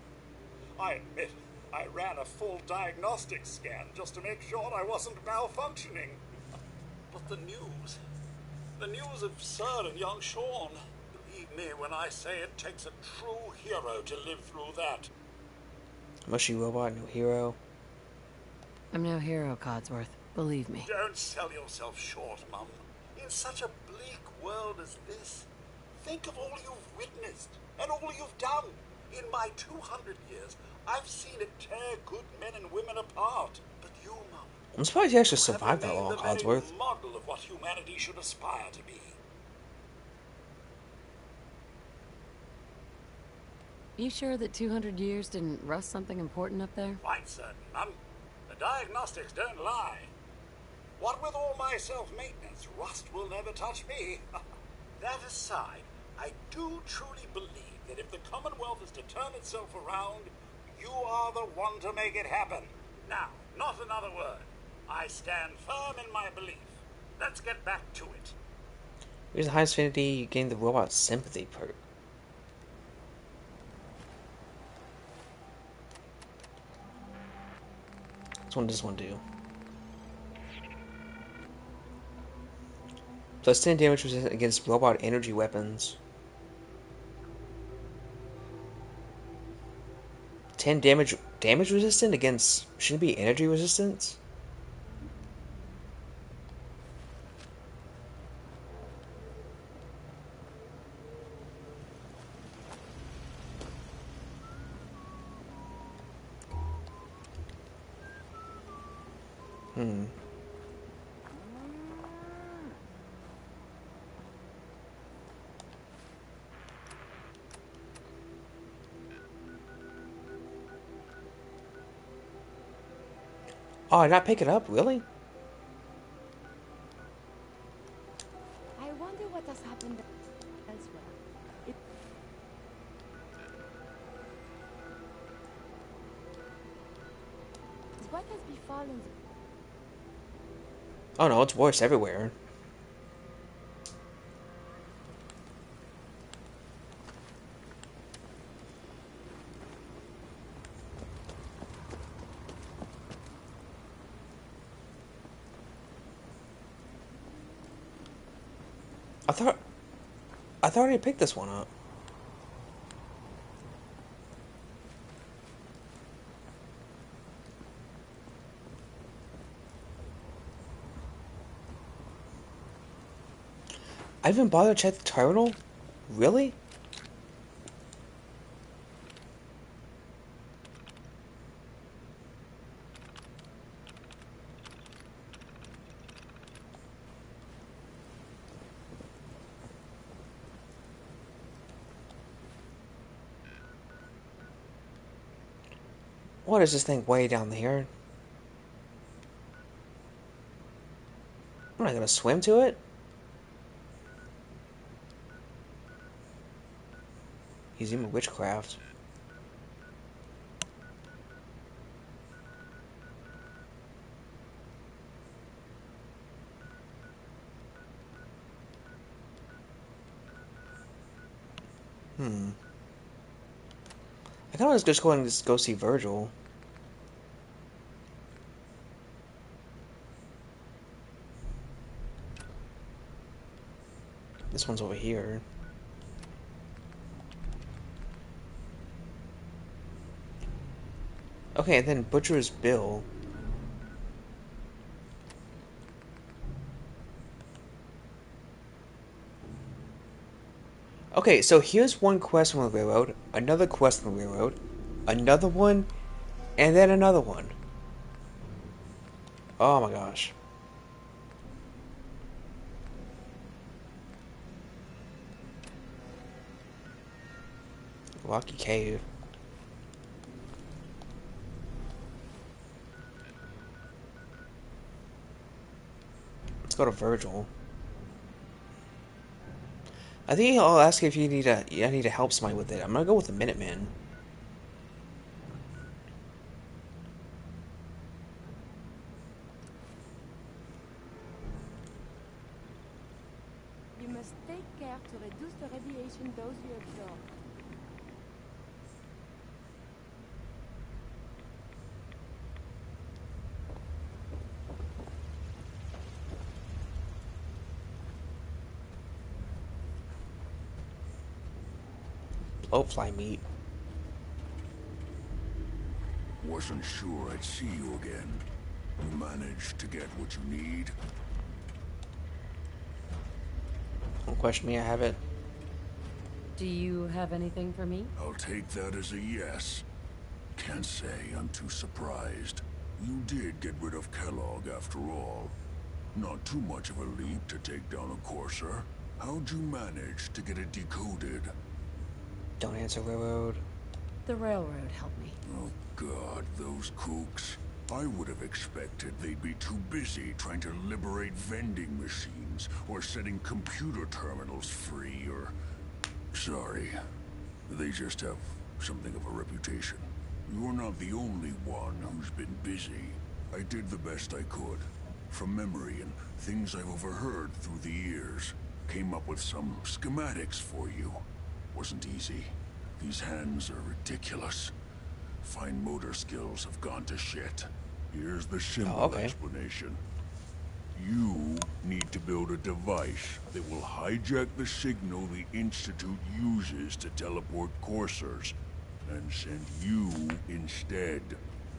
I admit, I ran a full diagnostic scan just to make sure I wasn't malfunctioning. But the news of Sir and young Sean, believe me when I say it takes a true hero to live through that. Mushy robot, no hero. I'm no hero, Codsworth. Believe me. Don't sell yourself short, Mum. In such a bleak world as this, think of all you've witnessed and all you've done. In my 200 years, I've seen it tear good men and women apart. But you, Mum, I'm surprised you actually survived that long, Codsworth. the model of what humanity should aspire to be. You sure that 200 years didn't rust something important up there? Quite certain, Mum. The diagnostics don't lie. What with all my self-maintenance, rust will never touch me. That aside, I do truly believe that if the Commonwealth is to turn itself around, you are the one to make it happen. Now, not another word. I stand firm in my belief. Let's get back to it. Here's the highest affinity, you gain the robot sympathy perk. What does one do? Plus 10 damage resistance against robot energy weapons. 10 damage resistant against, shouldn't it be energy resistance? Hmm. Oh, I not pick it up, really? I wonder what has happened elsewhere. It... What has befallen? Oh no, it's worse everywhere. I thought I already picked this one up. I even bothered to check the terminal? Really? What is this thing way down here? I'm not gonna swim to it? Using witchcraft. Hmm. I can always just go and just go see Virgil. This one's over here. Okay, and then Butcher's Bill. Okay, so here's one quest on the railroad, another quest on the railroad, another one, and then another one. Oh my gosh. Rocky Cave. Let's go to Virgil. I think I'll ask if you need I need to help somebody with it. I'm gonna go with the Minutemen. You must take care to reduce the radiation dose you absorb. Blowfly meat. Wasn't sure I'd see you again. You managed to get what you need? Don't question me, I have it. Do you have anything for me? I'll take that as a yes. Can't say I'm too surprised. You did get rid of Kellogg after all. Not too much of a leap to take down a Courser. How'd you manage to get it decoded? Don't answer railroad. The railroad helped me. Oh God, those kooks. I would have expected they'd be too busy trying to liberate vending machines or setting computer terminals free or... Sorry. They just have something of a reputation. You're not the only one who's been busy. I did the best I could. From memory and things I've overheard through the years. Came up with some schematics for you. Wasn't easy. These hands are ridiculous. Fine motor skills have gone to shit. Here's the simple explanation. You need to build a device that will hijack the signal the Institute uses to teleport coursers, and send you instead.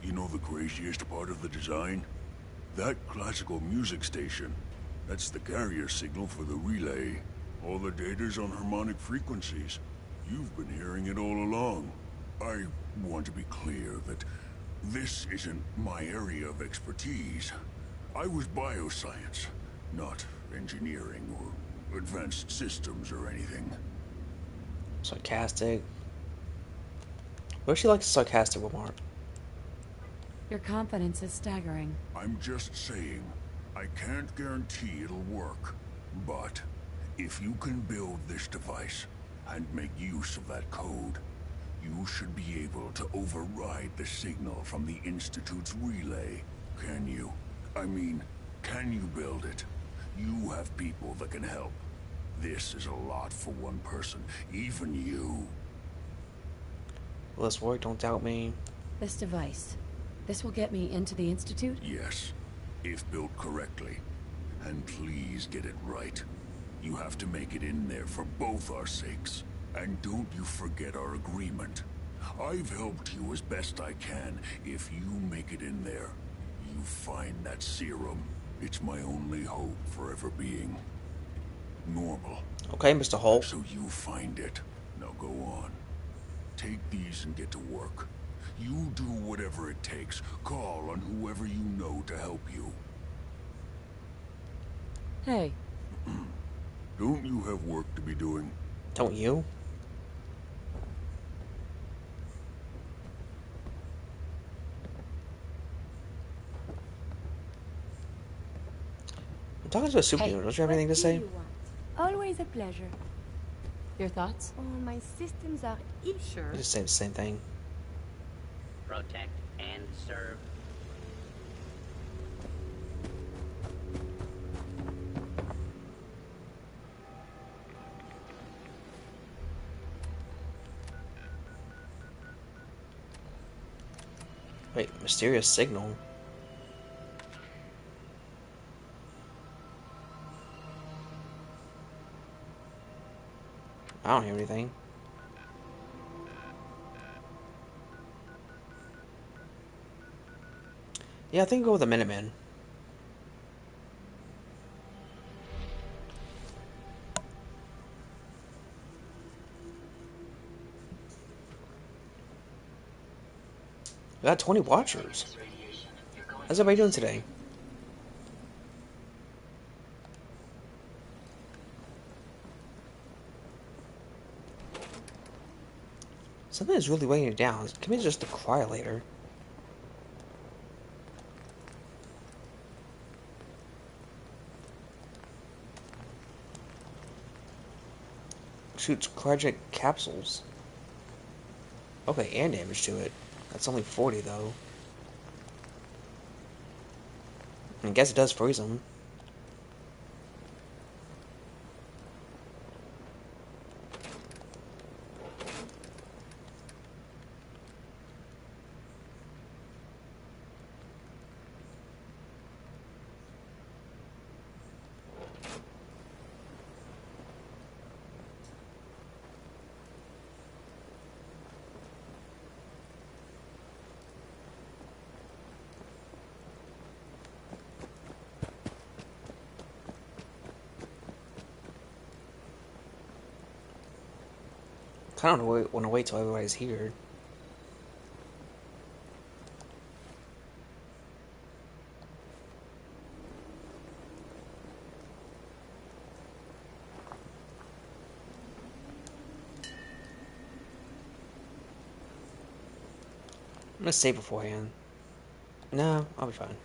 You know the craziest part of the design? That classical music station. That's the carrier signal for the relay. All the data's on harmonic frequencies. You've been hearing it all along. I want to be clear that this isn't my area of expertise. I was bioscience, not engineering or advanced systems or anything. Sarcastic. What if she likes sarcastic remark? Your confidence is staggering. I'm just saying, I can't guarantee it'll work, but if you can build this device and make use of that code, you should be able to override the signal from the Institute's relay. Can you? I mean, can you build it? You have people that can help. This is a lot for one person, even you. Will this work? Don't doubt me. This device. This will get me into the Institute? Yes, if built correctly. And please get it right. You have to make it in there for both our sakes. And don't you forget our agreement. I've helped you as best I can. If you make it in there, you find that serum. It's my only hope for ever being normal. Okay, Mr. Hulk. So you find it. Now go on. Take these and get to work. You do whatever it takes. Call on whoever you know to help you. Hey. Don't you have work to be doing? Don't you? I'm talking to a superhero. Don't you have anything to say? Always a pleasure. Your thoughts? Oh, my systems are sure. Just say the same thing. Protect and serve. Wait, mysterious signal. I don't hear anything. Yeah, I think I'll go with the Minutemen. We got 20 watchers. How's everybody doing today? Something is really weighing it down. Can we just cry later? Shoots cryogenic capsules. Okay, and damage to it. That's only 40 though. I guess it does freeze them. I don't want to wait till everybody's here. I'm gonna save beforehand. No, I'll be fine.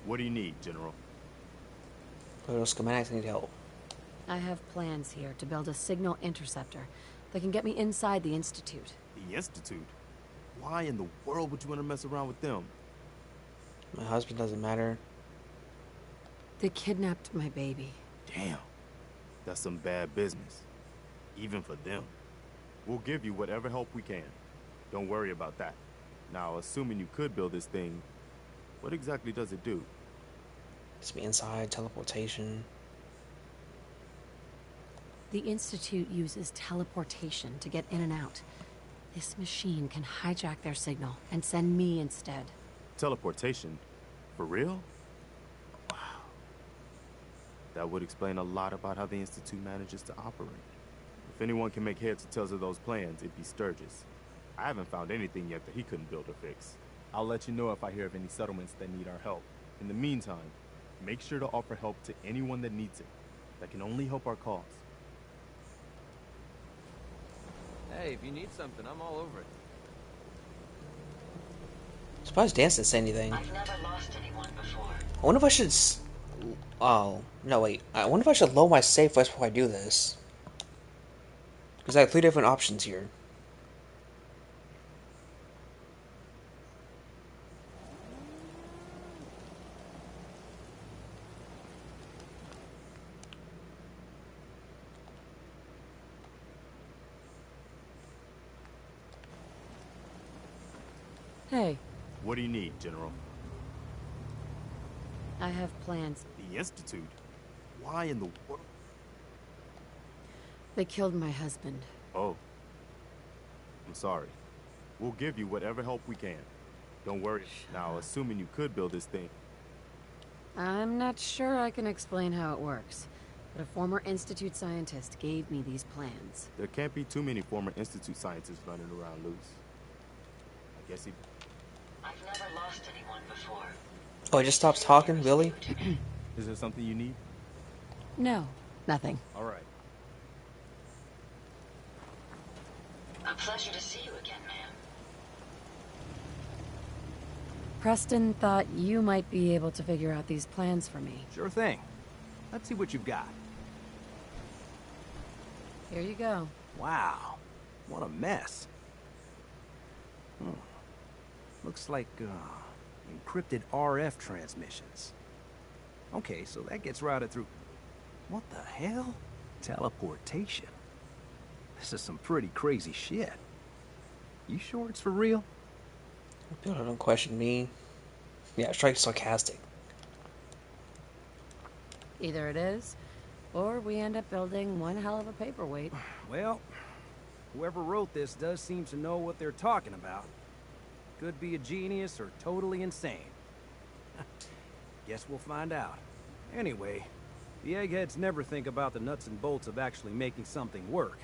What do you need, General? Little schematics need help. I have plans here to build a signal interceptor that can get me inside the Institute. The Institute? Why in the world would you want to mess around with them? My husband doesn't matter. They kidnapped my baby. Damn. That's some bad business. Even for them. We'll give you whatever help we can. Don't worry about that. Now, assuming you could build this thing, what exactly does it do? Gets me inside, teleportation. The Institute uses teleportation to get in and out. This machine can hijack their signal and send me instead. Teleportation? For real? Wow. That would explain a lot about how the Institute manages to operate. If anyone can make heads or tails of those plans, it'd be Sturgis. I haven't found anything yet that he couldn't build or fix. I'll let you know if I hear of any settlements that need our help. In the meantime, make sure to offer help to anyone that needs it. That can only help our cause. Hey, if you need something, I'm all over it. Surprised Dan didn't say anything. I've never lost anyone before. I wonder if I should... Oh, no, wait. I wonder if I should lower my safe first before I do this. Because I have 3 different options here. Hey. What do you need, General? I have plans. The Institute? Why in the world? They killed my husband. Oh. I'm sorry. We'll give you whatever help we can. Don't worry. Now, assuming you could build this thing. I'm not sure I can explain how it works, but a former Institute scientist gave me these plans. There can't be too many former Institute scientists running around loose. I guess he... I've never lost anyone before. Oh, he just stops talking? Really? Is there something you need? No, nothing. All right. A pleasure to see you again, ma'am. Preston thought you might be able to figure out these plans for me. Sure thing. Let's see what you've got. Here you go. Wow. What a mess. Looks like, encrypted RF transmissions. Okay, so that gets routed through... What the hell? Teleportation. This is some pretty crazy shit. You sure it's for real? People don't question me. Yeah, strike sarcastic. Either it is, or we end up building one hell of a paperweight. Well, whoever wrote this does seem to know what they're talking about. Could be a genius or totally insane. Guess we'll find out. Anyway, the eggheads never think about the nuts and bolts of actually making something work.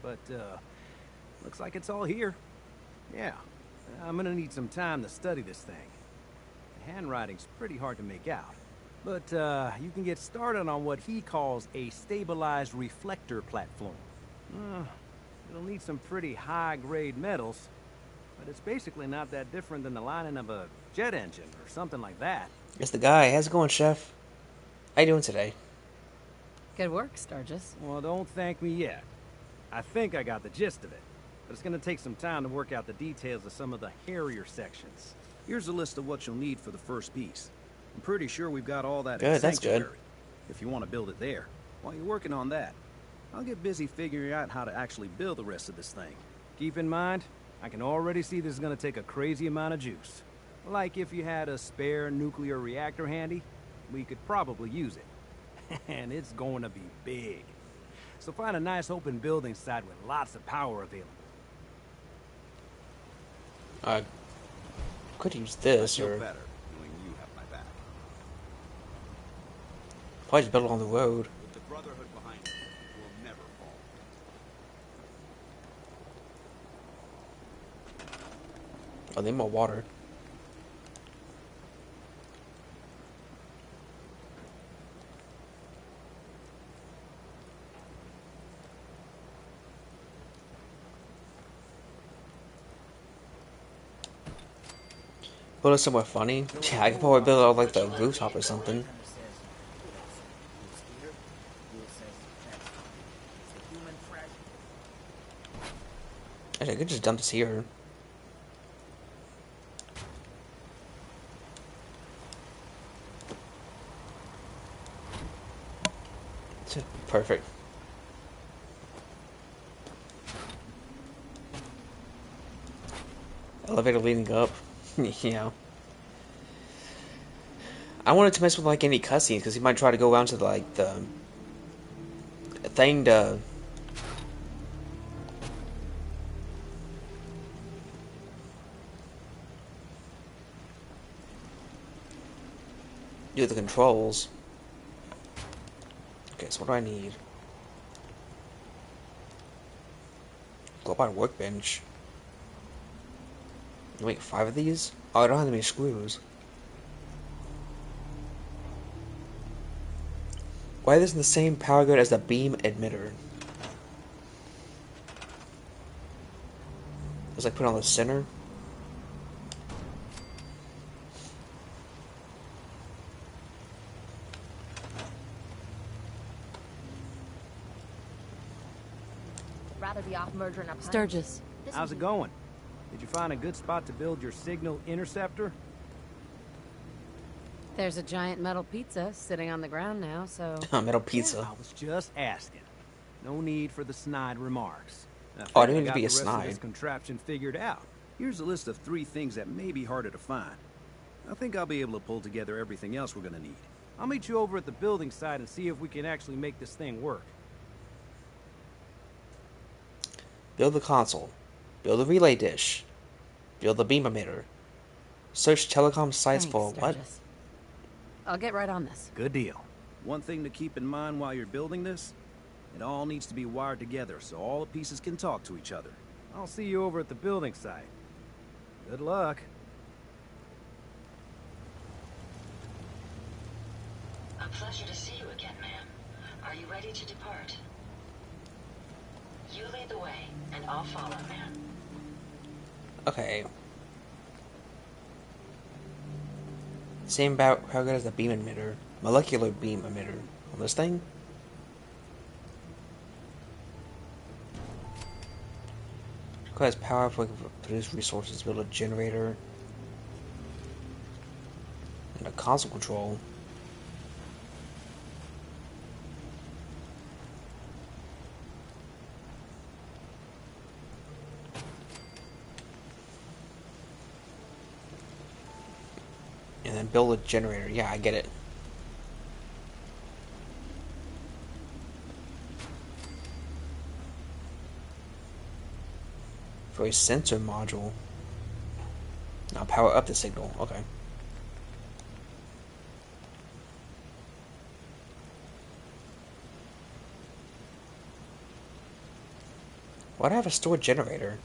But, looks like it's all here. Yeah, I'm gonna need some time to study this thing. The handwriting's pretty hard to make out. But, you can get started on what he calls a stabilized reflector platform. It'll need some pretty high-grade metals, but it's basically not that different than the lining of a jet engine or something like that. It's the guy. How's it going, Chef? How you doing today? Good work, Sturgis. Well, don't thank me yet. I think I got the gist of it, but it's gonna take some time to work out the details of some of the hairier sections. Here's a list of what you'll need for the first piece. I'm pretty sure we've got all that Good, in that's good. Sanctuary, if you want to build it there. While you're working on that, I'll get busy figuring out how to actually build the rest of this thing. Keep in mind, I can already see this is gonna take a crazy amount of juice. Like if you had a spare nuclear reactor handy, we could probably use it. And it's going to be big. So find a nice open building site with lots of power available. I could use this, I feel or better knowing you have my back. probably just build it on the road. With the Brotherhood behind us, we'll never fall. Oh, they need more water. Build it somewhere funny. Yeah, I could probably build it on like the rooftop or something. Actually, I could just dump this here. Perfect. Elevator leading up. Yeah. I wanted to mess with like any cutscenes because he might try to go around to like the thing to do the controls. Okay, so what do I need? Go by workbench. Wait, 5 of these? Oh, I don't have any screws. Why is this in the same power grid as the beam emitter? It's like put on the center. Rather be off murdering a punch. Sturgis. How's it going? Did you find a good spot to build your signal interceptor? There's a giant metal pizza sitting on the ground now, so... Metal pizza. Yeah, I was just asking. No need for the snide remarks. Oh, I didn't got need to be a the rest of this snide. contraption figured out. Here's a list of 3 things that may be harder to find. I think I'll be able to pull together everything else we're gonna need. I'll meet you over at the building site and see if we can actually make this thing work. Build the console. Build a relay dish. Build the beam emitter. Search telecom sites for what? Sturgis. I'll get right on this. Good deal. One thing to keep in mind while you're building this, it all needs to be wired together so all the pieces can talk to each other. I'll see you over at the building site. Good luck. A pleasure to see you again, ma'am. Are you ready to depart? You lead the way, and I'll follow, ma'am. Okay. Same power grid as the beam emitter. Molecular beam emitter. On this thing? Requires power for produce resources, build a generator. And a console control. And then build a generator. Yeah, I get it. For a sensor module. Now power up the signal. Okay. Why do I have a stored generator?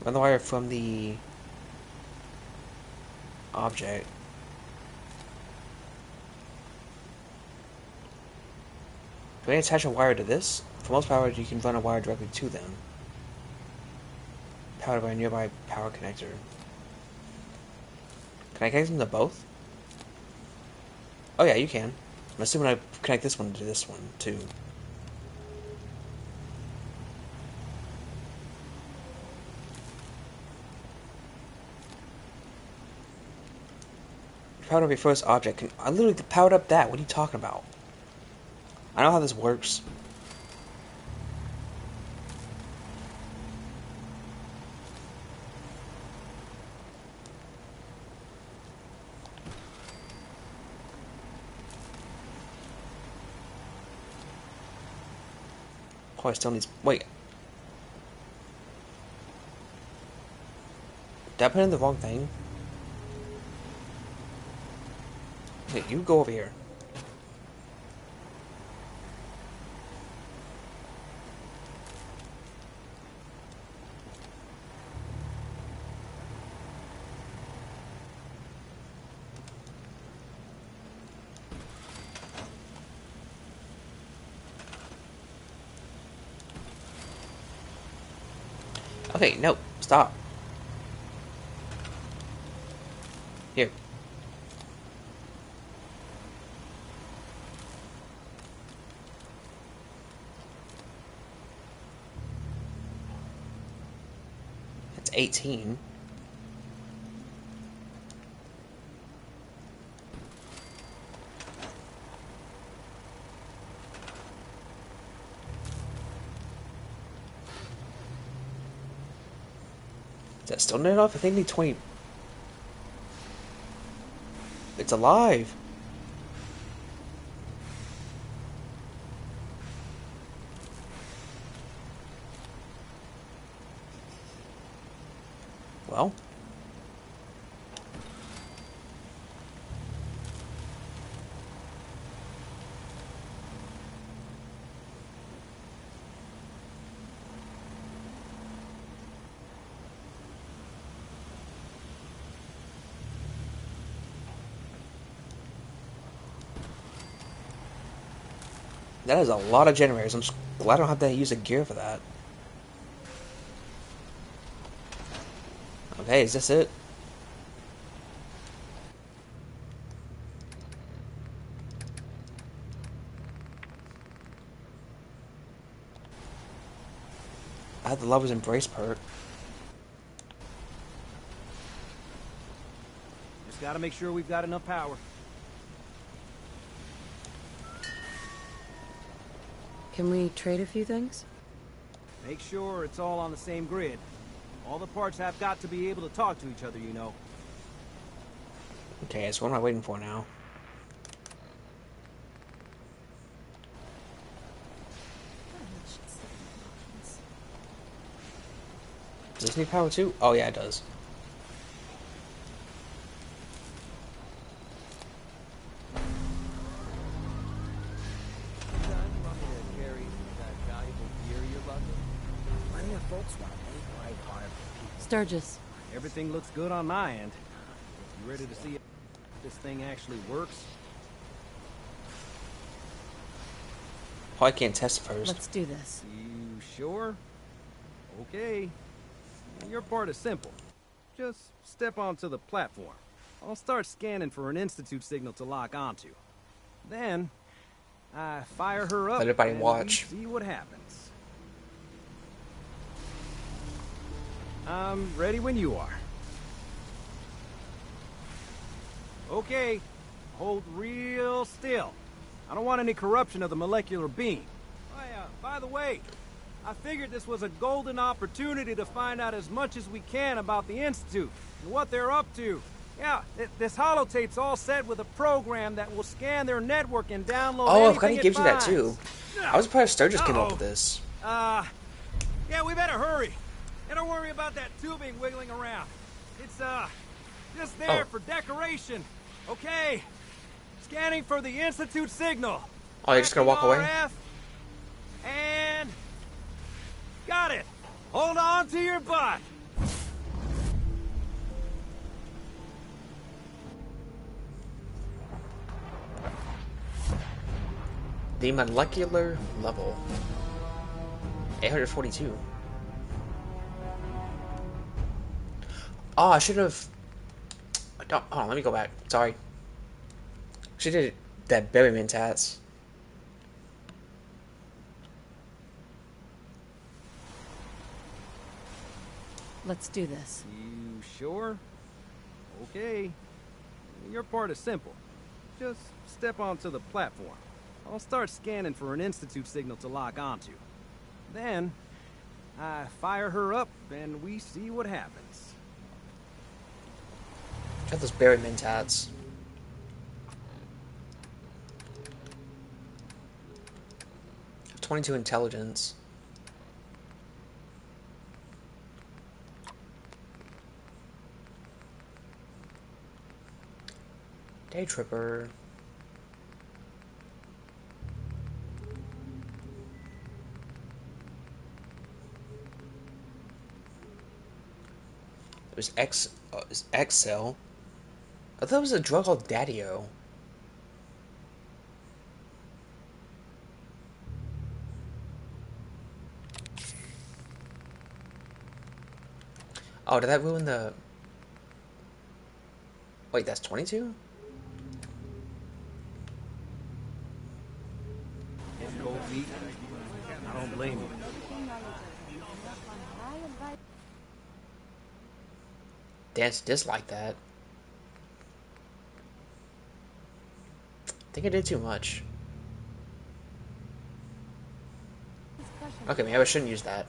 Run the wire from the object. Do I attach a wire to this? For most power, you can run a wire directly to them. Powered by a nearby power connector. Can I connect them to both? Oh yeah, you can. I'm assuming I connect this one to this one, too. Powered up your first object. I literally powered up that. What are you talking about? I know how this works. Oh, I still need... Wait. Did I put in the wrong thing? Wait, you go over here. Okay, no, stop. Here. That's 18. Is that still not enough? I think I need 20. It's alive. Well. That is a lot of generators. I'm glad I don't have to use a gear for that. Okay, is this it? I have the Lover's Embrace perk. Just gotta make sure we've got enough power. Can we trade a few things? Make sure it's all on the same grid. All the parts have got to be able to talk to each other, you know. Okay, so what am I waiting for now? Does this need power too? Oh yeah, it does. Plenty of folks want to make life hard for people. Sturgis. Everything looks good on my end. You ready to see if this thing actually works? Oh, I can't test it first. Let's do this. You sure? Okay. Your part is simple. Just step onto the platform. I'll start scanning for an Institute signal to lock onto. Then, I fire her up Let everybody and watch. we see what happens. I'm ready when you are. Okay, hold real still. I don't want any corruption of the molecular beam. Oh yeah, by the way, I figured this was a golden opportunity to find out as much as we can about the Institute and what they're up to. Yeah, this holotape's all set with a program that will scan their network and download Oh, anything I think it gives you that too. I was surprised Sturgis came up with this. Yeah, we better hurry. And don't worry about that tubing wiggling around. It's, just there for decoration. Okay. Scanning for the Institute signal. Oh, you're just gonna walk away? RF, and... got it. Hold on to your butt. The molecular level. 842. Oh, I should have... Hold on, let me go back. Sorry. She did that Berryman tats. Let's do this. You sure? Okay. Your part is simple. Just step onto the platform. I'll start scanning for an Institute signal to lock onto. Then, I fire her up and we see what happens. Got those Berryman tats. .22 intelligence. Day Tripper. It was X-Cell. I thought it was a drug called Daddio. Oh, did that ruin the... Wait, that's 22? It's cold feet. I don't blame you. Dance dislike that. I think I did too much. Okay, maybe I shouldn't use that.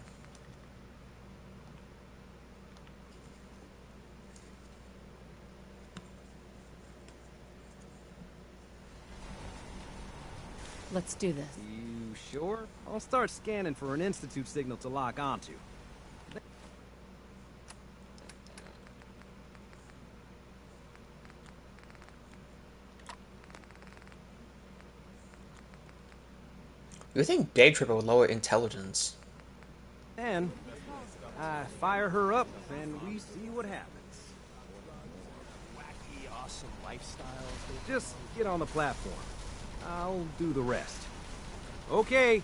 Let's do this. You sure? I'll start scanning for an Institute signal to lock onto. You think Day Tripper would lower intelligence? Then, I fire her up, and we see what happens. Wacky, awesome lifestyles. Just get on the platform. I'll do the rest. Okay,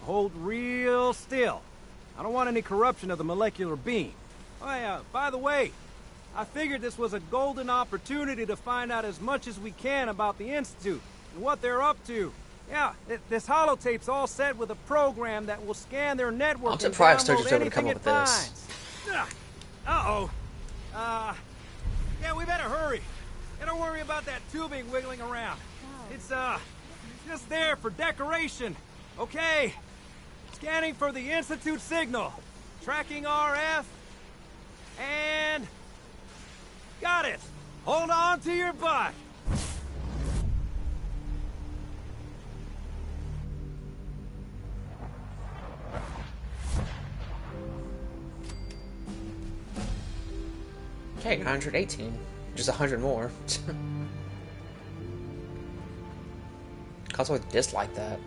hold real still. I don't want any corruption of the molecular beam. Oh yeah, by the way, I figured this was a golden opportunity to find out as much as we can about the Institute and what they're up to. Yeah, this holotape's all set with a program that will scan their network. I'm surprised and Sturgis able to come up with this. Uh-oh. Yeah, we better hurry. And don't worry about that tubing wiggling around. It's, just there for decoration. Okay. Scanning for the Institute signal. Tracking RF. And... got it. Hold on to your butt. Okay, 918. Just 100 more. Console would dislike that.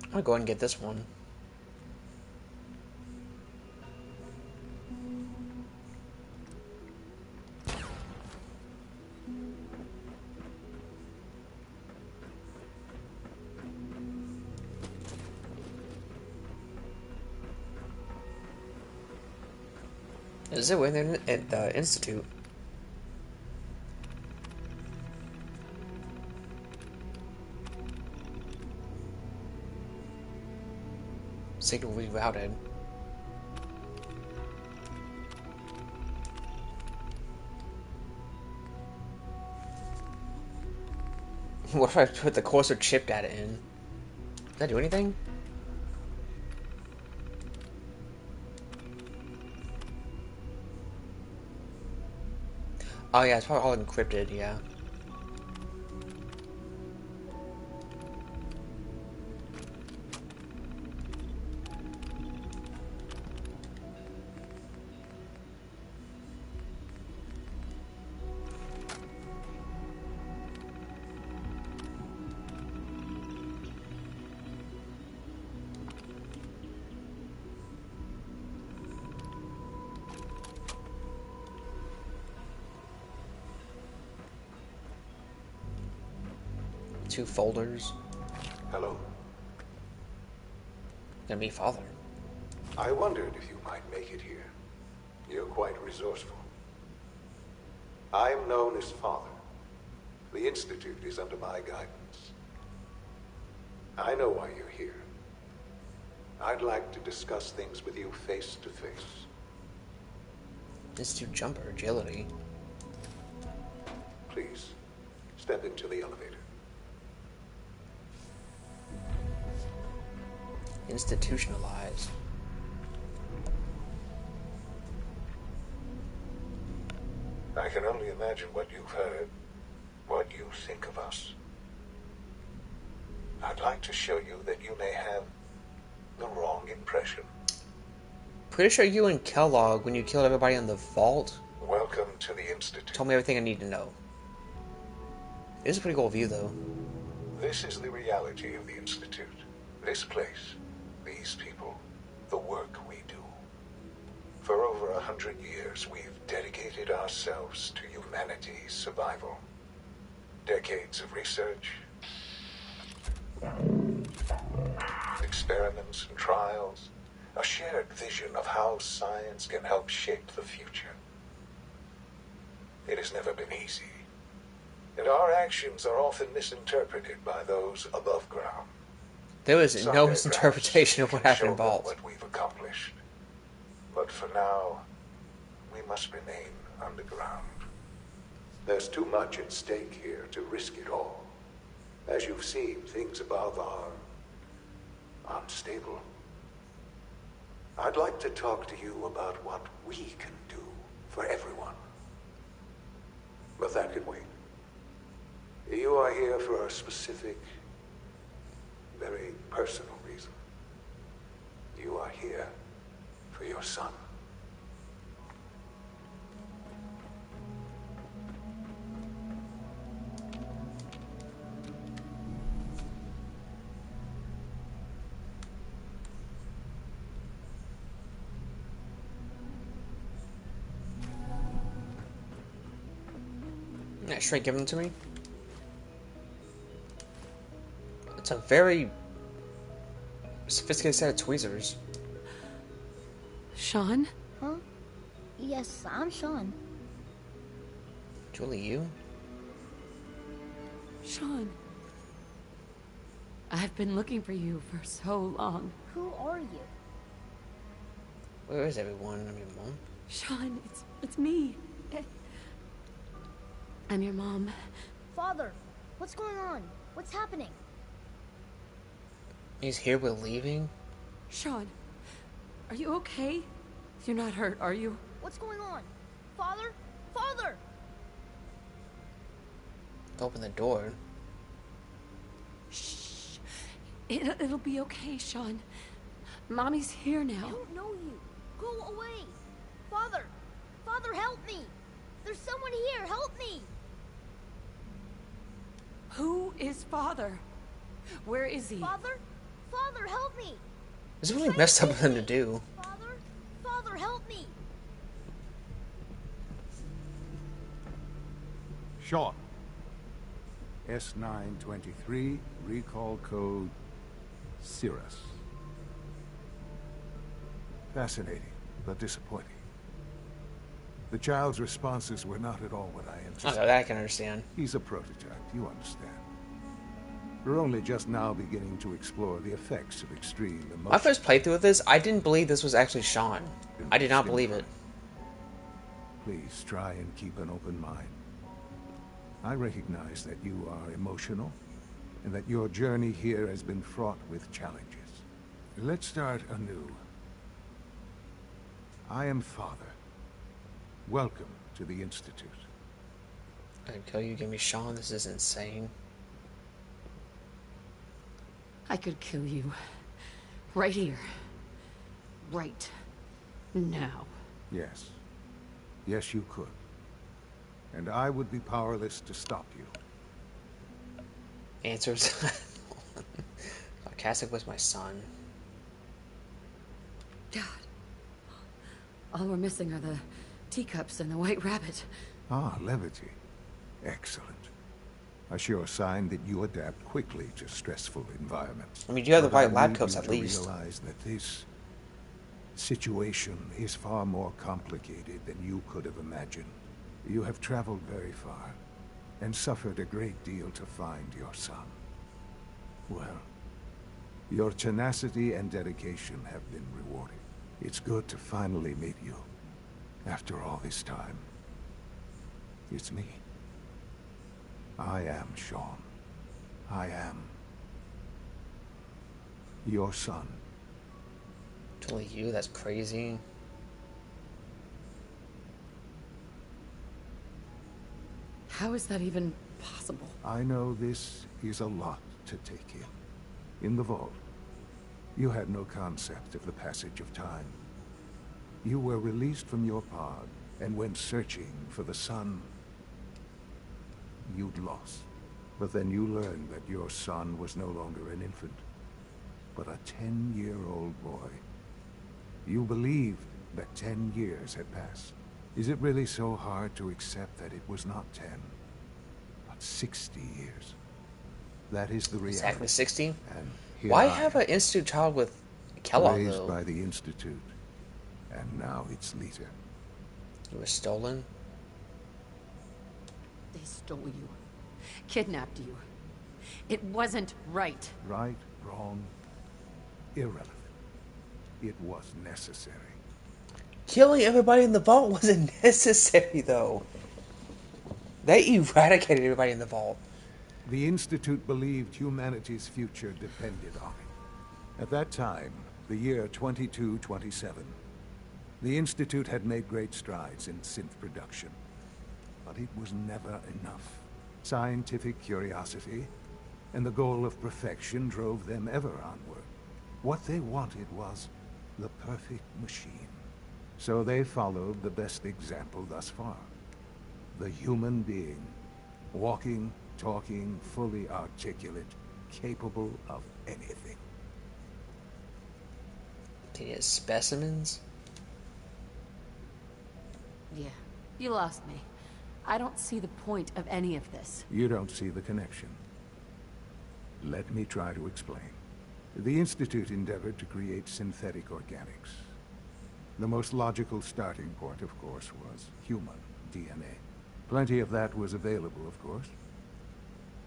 I'm gonna go ahead and get this one. Is it within at the Institute? Signal rerouted. What if I put the coarser chip data in? Does that do anything? Oh yeah, it's probably all encrypted, yeah. Two folders. Hello. Gonna be father. I wondered if you might make it here. You're quite resourceful. I am known as Father. The Institute is under my guidance. I know why you're here. I'd like to discuss things with you face to face. Institute jumper, agility. Please, step into the elevator. Institutionalized. I can only imagine what you've heard, what you think of us. I'd like to show you that you may have the wrong impression. Pretty sure you and Kellogg, when you killed everybody in the vault, welcome to the Institute. Told me everything I need to know. It is a pretty cool view, though. This is the reality of the Institute. This place, these people, the work we do. For over 100 years, we've dedicated ourselves to humanity's survival. Decades of research, experiments and trials, a shared vision of how science can help shape the future. It has never been easy, and our actions are often misinterpreted by those above ground. There was no misinterpretation of what happened in Vault. What we've accomplished. But for now, must remain underground. There's too much at stake here to risk it all. As you've seen, things above are unstable. I'd like to talk to you about what we can do for everyone. But that can wait. You are here for a specific, very personal reason. You are here for your son. Yeah, straight give them to me. It's a very sophisticated set of tweezers. Sean? Huh? Yes, I'm Sean. Julie, you? Sean. I've been looking for you for so long. Who are you? Where is everyone? I mean, Mom? Sean, it's me. I'm your mom. Father, what's going on? What's happening? He's here, we're leaving? Sean, are you okay? You're not hurt, are you? What's going on? Father? Father! Open the door. Shh. It'll be okay, Sean. Mommy's here now. I don't know you. Go away. Father! Father, help me! There's someone here. Help me! Who is Father? Where is he? Father? Father, help me! It's really messed up of him to do. Father? Father, help me! Sean. S923, recall code Cirrus. Fascinating, but disappointing. The child's responses were not at all what I anticipated. Oh, that I can understand. He's a prototype, you understand. We're only just now beginning to explore the effects of extreme emotion. My first playthrough of this, I didn't believe this was actually Sean. I did not believe it. Please try and keep an open mind. I recognize that you are emotional, and that your journey here has been fraught with challenges. Let's start anew. I am Father. Welcome to the Institute. I can kill you, give me Sean, this is insane. I could kill you. Right here. Right now. Yes. Yes, you could. And I would be powerless to stop you. Answers. Kasich was my son. God. All we're missing are the teacups and the white rabbit. Ah, levity. Excellent. A sure sign that you adapt quickly to stressful environments. I mean, you have the But I white lab need coats you at to least. realize that this situation is far more complicated than you could have imagined. You have traveled very far, and suffered a great deal to find your son. Well, your tenacity and dedication have been rewarded. It's good to finally meet you, after all this time. It's me. I am Sean. I am your son. It's only you, that's crazy. How is that even possible? I know this is a lot to take in. In the vault, you had no concept of the passage of time. You were released from your pod and went searching for the sun you'd lost. But then you learned that your son was no longer an infant, but a 10-year-old boy. You believed that 10 years had passed. Is it really so hard to accept that it was not 10, but 60 years? That is the reality. Exactly 60? And here Why I have am, an Institute child with Kellogg, raised though? by the Institute, and now its leader. You were stolen? They stole you. Kidnapped you. It wasn't right. Right, wrong, irrelevant. It was necessary. Killing everybody in the vault wasn't necessary, though. They eradicated everybody in the vault. The Institute believed humanity's future depended on it. At that time, the year 2227, the Institute had made great strides in synth production. But it was never enough. Scientific curiosity and the goal of perfection drove them ever onward. What they wanted was the perfect machine. So they followed the best example thus far. The human being. Walking, talking, fully articulate, capable of anything. They get specimens? Yeah, you lost me. I don't see the point of any of this. You don't see the connection. Let me try to explain. The Institute endeavored to create synthetic organics. The most logical starting point, of course, was human DNA. Plenty of that was available, of course.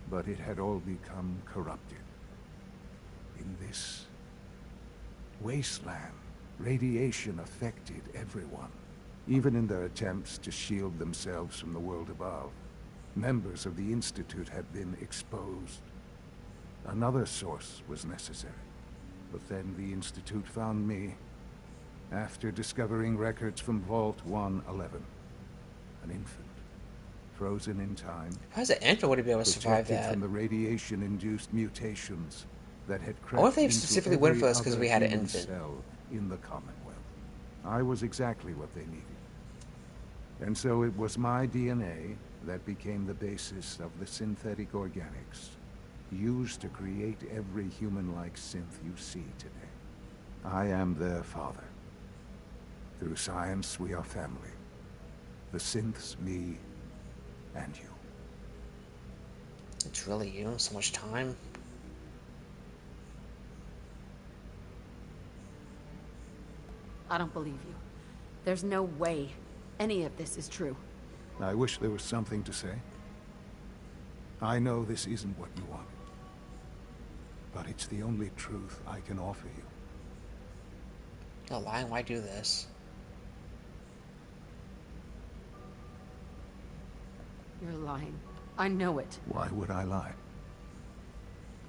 But it had all become corrupted. In this wasteland, radiation affected everyone. Even in their attempts to shield themselves from the world above, members of the Institute had been exposed. Another source was necessary. But then the Institute found me after discovering records from Vault 111. An infant, frozen in time. How's an infant would be able to survive protected that? from the radiation-induced mutations that had I wonder if crept they into specifically went every for us because other we had an human infant. cell in the Commonwealth. I was exactly what they needed. And so it was my DNA that became the basis of the synthetic organics used to create every human-like synth you see today. I am their father. Through science, we are family. The synths, me, and you. It's really you? So much time? I don't believe you. There's no way any of this is true. I wish there was something to say. I know this isn't what you wanted. But it's the only truth I can offer you. You're lying, why do this? You're lying. I know it. Why would I lie?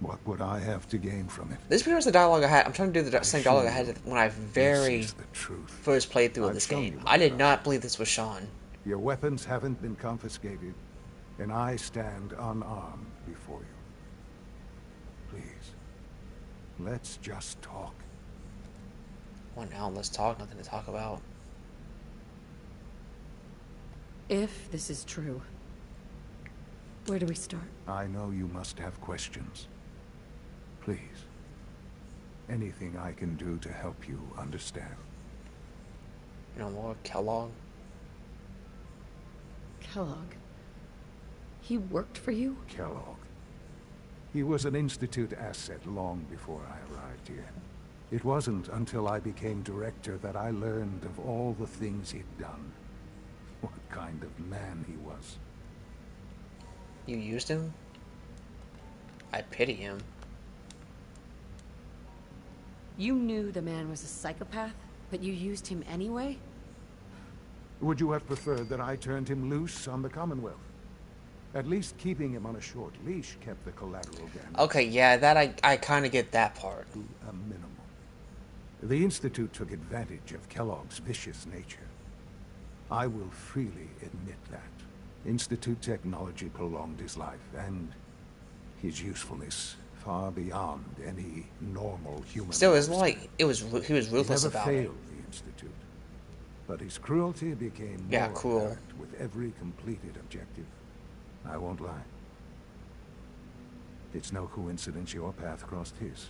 What would I have to gain from it? This was the dialogue I had. I'm trying to do the same dialogue I had when I first played through this game. I did not believe this was Sean. Your weapons haven't been confiscated, and I stand unarmed before you. Please, let's just talk. Well, now let's talk. Nothing to talk about. If this is true, where do we start? I know you must have questions. Please, anything I can do to help you understand. You know more, Kellogg? Kellogg? He worked for you? Kellogg. He was an Institute asset long before I arrived here. It wasn't until I became director that I learned of all the things he'd done. What kind of man he was. You used him? I pity him. You knew the man was a psychopath, but you used him anyway? Would you have preferred that I turned him loose on the Commonwealth? At least keeping him on a short leash kept the collateral damage. Okay, yeah, that I kind of get that part. To a minimum. The Institute took advantage of Kellogg's vicious nature. I will freely admit that. Institute technology prolonged his life, and his usefulness far beyond any normal human. Still, it's like he was ruthless he about never it. failed the Institute, but his cruelty became more cruel apparent with every completed objective. I won't lie. It's no coincidence your path crossed his.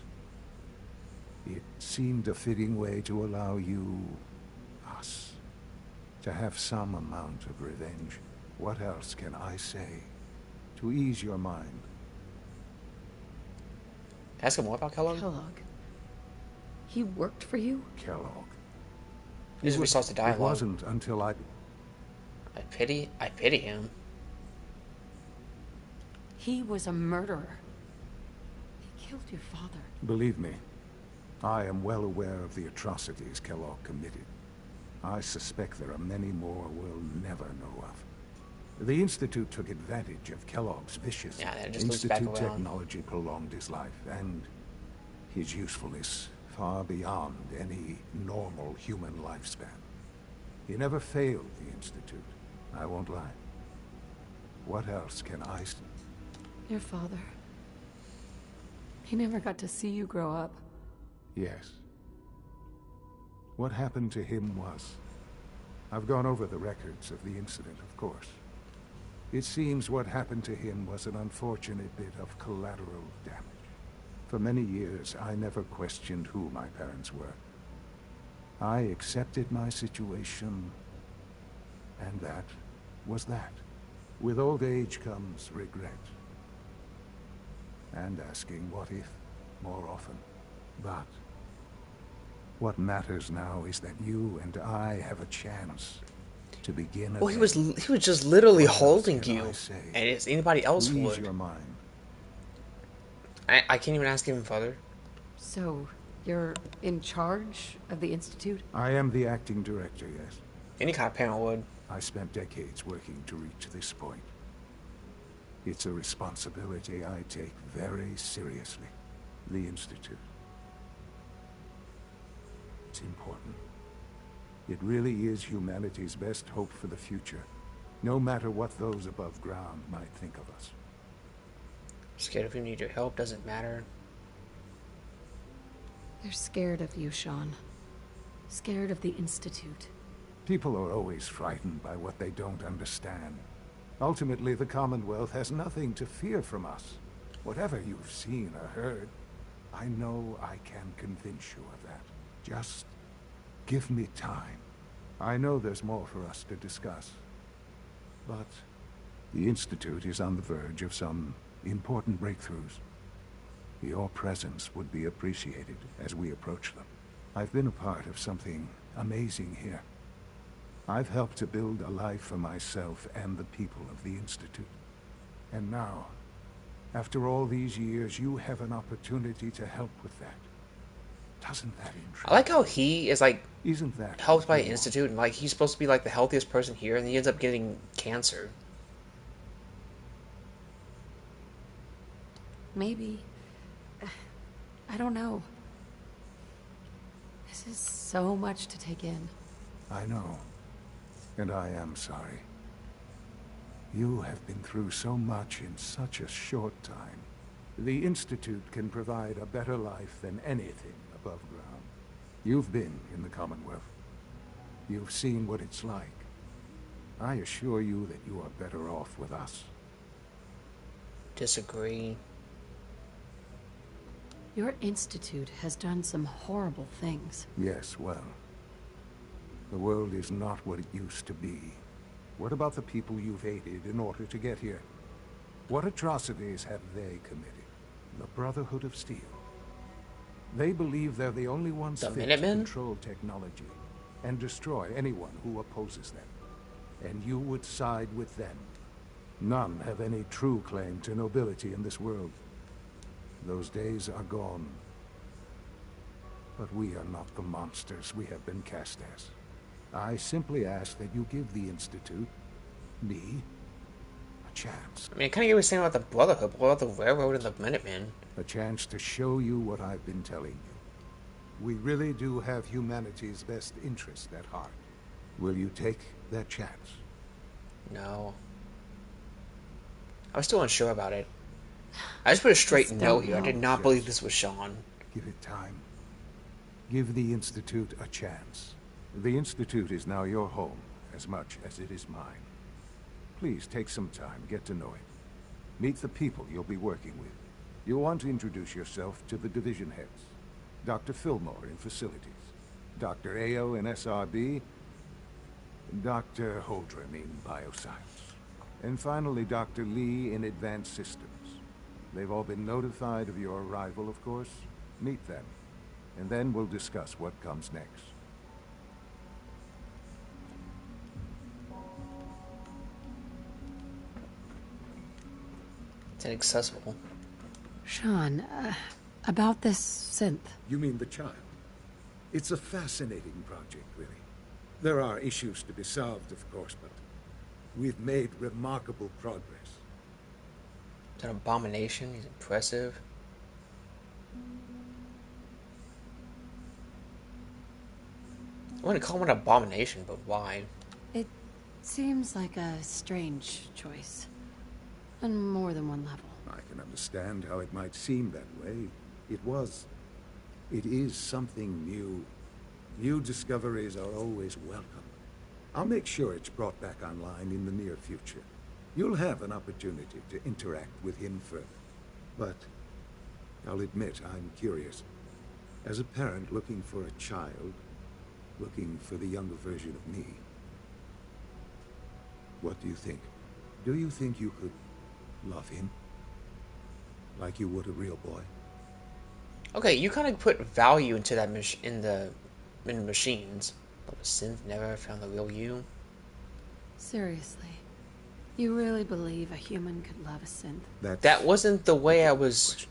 It seemed a fitting way to allow you, us, to have some amount of revenge. What else can I say to ease your mind? Ask him more about Kellogg? Kellogg. He worked for you? Kellogg. This is where he starts the dialogue. It wasn't until I pity him. He was a murderer. He killed your father. Believe me, I am well aware of the atrocities Kellogg committed. I suspect there are many more we'll never know of. The Institute took advantage of Kellogg's vicious Institute technology prolonged his life, and his usefulness far beyond any normal human lifespan. He never failed the Institute, I won't lie. What else can I... Your father. He never got to see you grow up. Yes. What happened to him was... I've gone over the records of the incident, of course. It seems what happened to him was an unfortunate bit of collateral damage. For many years, I never questioned who my parents were. I accepted my situation, and that was that. With old age comes regret. And asking what if more often. But what matters now is that you and I have a chance to begin again. Well, he was just literally holding you, and if anybody else would. Ease your mind. I can't even ask him, Father. So, you're in charge of the Institute? I am the acting director, yes. Any kind of parent would. I spent decades working to reach this point. It's a responsibility I take very seriously. The Institute. It's important. It really is humanity's best hope for the future, no matter what those above ground might think of us. Scared if you need your help, doesn't matter. They're scared of you, Sean. Scared of the Institute. People are always frightened by what they don't understand. Ultimately, the Commonwealth has nothing to fear from us. Whatever you've seen or heard, I know I can convince you of that. Just give me time. I know there's more for us to discuss. But the Institute is on the verge of some important breakthroughs. Your presence would be appreciated as we approach them. I've been a part of something amazing here. I've helped to build a life for myself and the people of the Institute. And now, after all these years, you have an opportunity to help with that. Doesn't that interest you? I like how he is like Isn't that helped by the Institute, and like he's supposed to be like the healthiest person here, and he ends up getting cancer. Maybe. I don't know. This is so much to take in. I know. And I am sorry. You have been through so much in such a short time. The Institute can provide a better life than anything above ground. You've been in the Commonwealth. You've seen what it's like. I assure you that you are better off with us. Disagree. Your Institute has done some horrible things. Yes, well, the world is not what it used to be. What about the people you've aided in order to get here? What atrocities have they committed? The Brotherhood of Steel. They believe they're the only ones fit to control technology and destroy anyone who opposes them. And you would side with them. None have any true claim to nobility in this world. Those days are gone. But we are not the monsters we have been cast as. I simply ask that you give the Institute, me, a chance. I mean, I kind of get what you're saying about the Brotherhood, but what about the Railroad and the Minutemen? A chance to show you what I've been telling you. We really do have humanity's best interest at heart. Will you take that chance? No. I was still unsure about it. I just put a straight no here. I did not believe this was Sean. Give it time. Give the Institute a chance. The Institute is now your home, as much as it is mine. Please take some time, get to know it. Meet the people you'll be working with. You'll want to introduce yourself to the division heads. Dr. Fillmore in Facilities, Dr. Ayo in SRB, Dr. Holdren in Bioscience, and finally Dr. Lee in Advanced Systems. They've all been notified of your arrival, of course. Meet them, and then we'll discuss what comes next. It's inaccessible. Sean, about this synth. You mean the child? It's a fascinating project, really. There are issues to be solved, of course, but we've made remarkable progress. It's an abomination. He's impressive. I want to call him an abomination, but why? It seems like a strange choice. On more than one level. I can understand how it might seem that way. It is something new. New discoveries are always welcome. I'll make sure it's brought back online in the near future. You'll have an opportunity to interact with him further. But I'll admit I'm curious. As a parent looking for a child, looking for the younger version of me, what do you think? Do you think you could love him? Like you would a real boy? Okay, you kind of put value into that in the machines, but the synth never found the real you. Seriously, you really believe a human could love a synth? That wasn't the way I was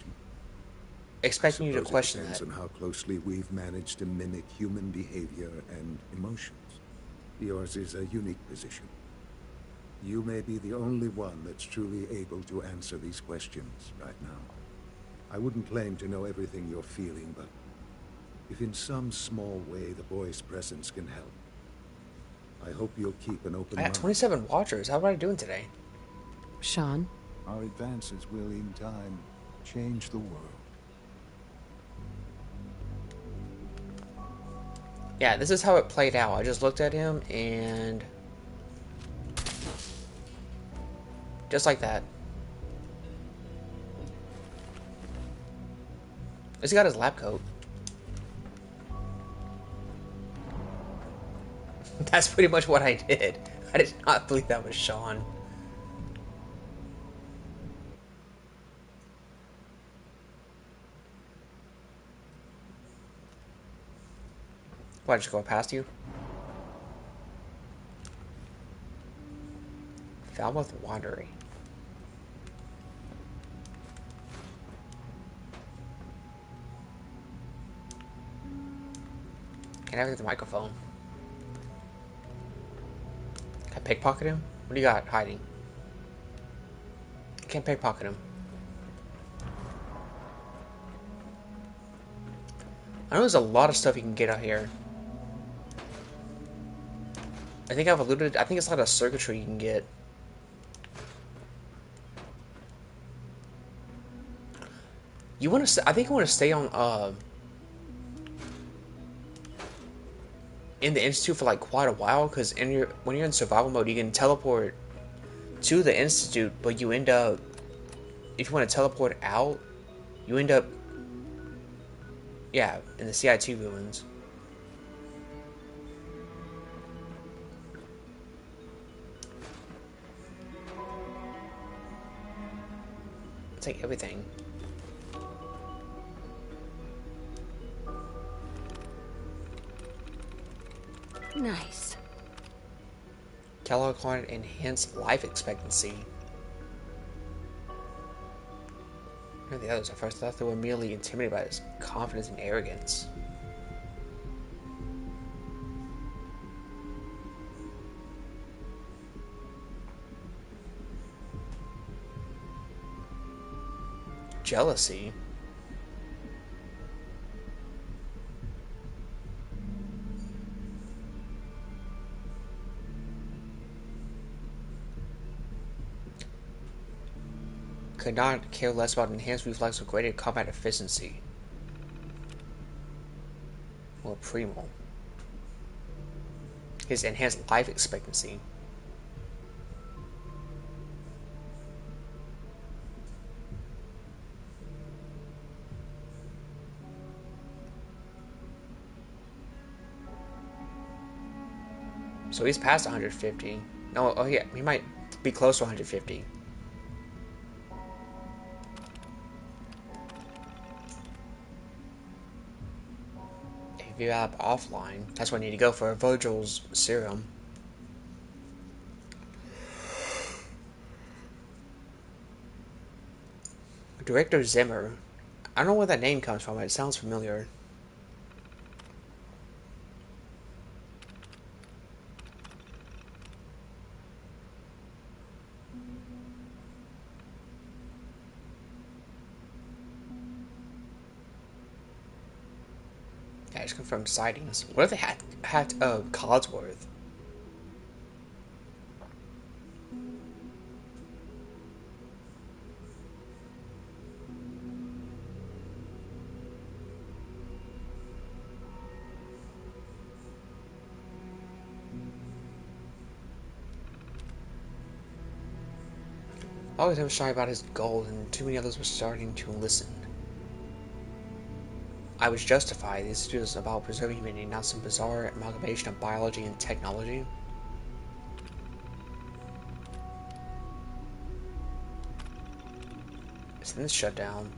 expecting you to question that. It depends on how closely we've managed to mimic human behavior and emotions. Yours is a unique position. You may be the only one that's truly able to answer these questions right now. I wouldn't claim to know everything you're feeling, but if in some small way the boy's presence can help, I hope you'll keep an open mind. I got 27 watchers. How am I doing today? Sean? Our advances will, in time, change the world. Yeah, this is how it played out. I just looked at him and... just like that. He's got his lab coat. That's pretty much what I did. I did not believe that was Sean. Why, just go past you? Falmouth Wandery. Can I have the microphone? Can I pickpocket him? What do you got hiding? I can't pickpocket him. I know there's a lot of stuff you can get out here. I think I've alluded. I think it's a lot of circuitry you can get. You want to? I think you want to stay on in the Institute for like quite a while, because when you're in survival mode, you can teleport to the Institute, but you end up, if you want to teleport out, you end up, yeah, in the CIT ruins. Take everything. Nice. Kellogg Hornet enhanced life expectancy. Here are the others. At first, I thought they were merely intimidated by his confidence and arrogance. Jealousy. Could not care less about enhanced reflex or greater combat efficiency. Or Primo. His enhanced life expectancy. So he's past 150. No, oh yeah, he might be close to 150. App offline. That's where I need to go for Virgil's serum. Director Zimmer. I don't know where that name comes from, but it sounds familiar. Ash confirmed sightings. What if they hacked Codsworth? Always was shy about his gold, and too many others were starting to listen. I was justified. The Institute is about preserving humanity, not some bizarre amalgamation of biology and technology. Isn't this shut down?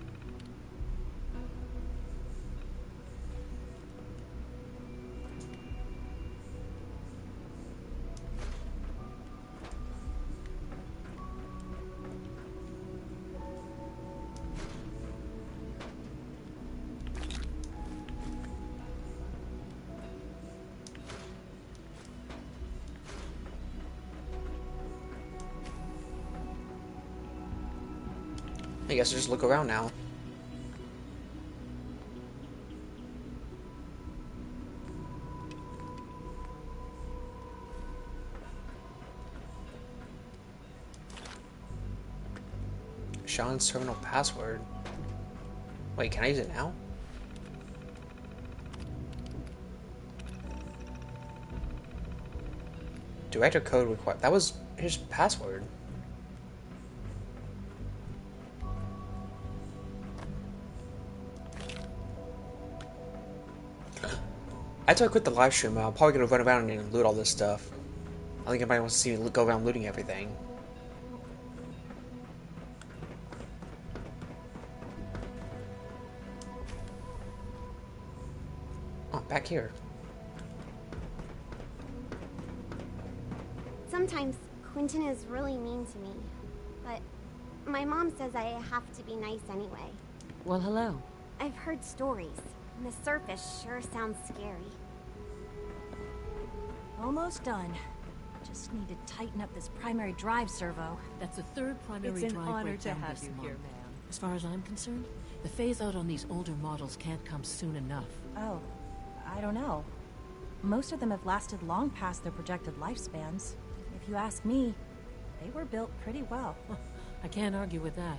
I guess I'll just look around now. Sean's terminal password. Wait, can I use it now? Director code required. That was his password. After I quit the live stream, I'm probably gonna run around and loot all this stuff. I think everybody wants to see me go around looting everything. Oh, back here. Sometimes Quentin is really mean to me, but my mom says I have to be nice anyway. Well, hello. I've heard stories, and the surface sure sounds scary. Almost done. Just need to tighten up this primary drive servo. That's the third primary It's drive an honor breakdown to have this you month. here, ma'am. As far as I'm concerned, the phase out on these older models can't come soon enough. Oh, I don't know. Most of them have lasted long past their projected lifespans. If you ask me, they were built pretty well. I can't argue with that.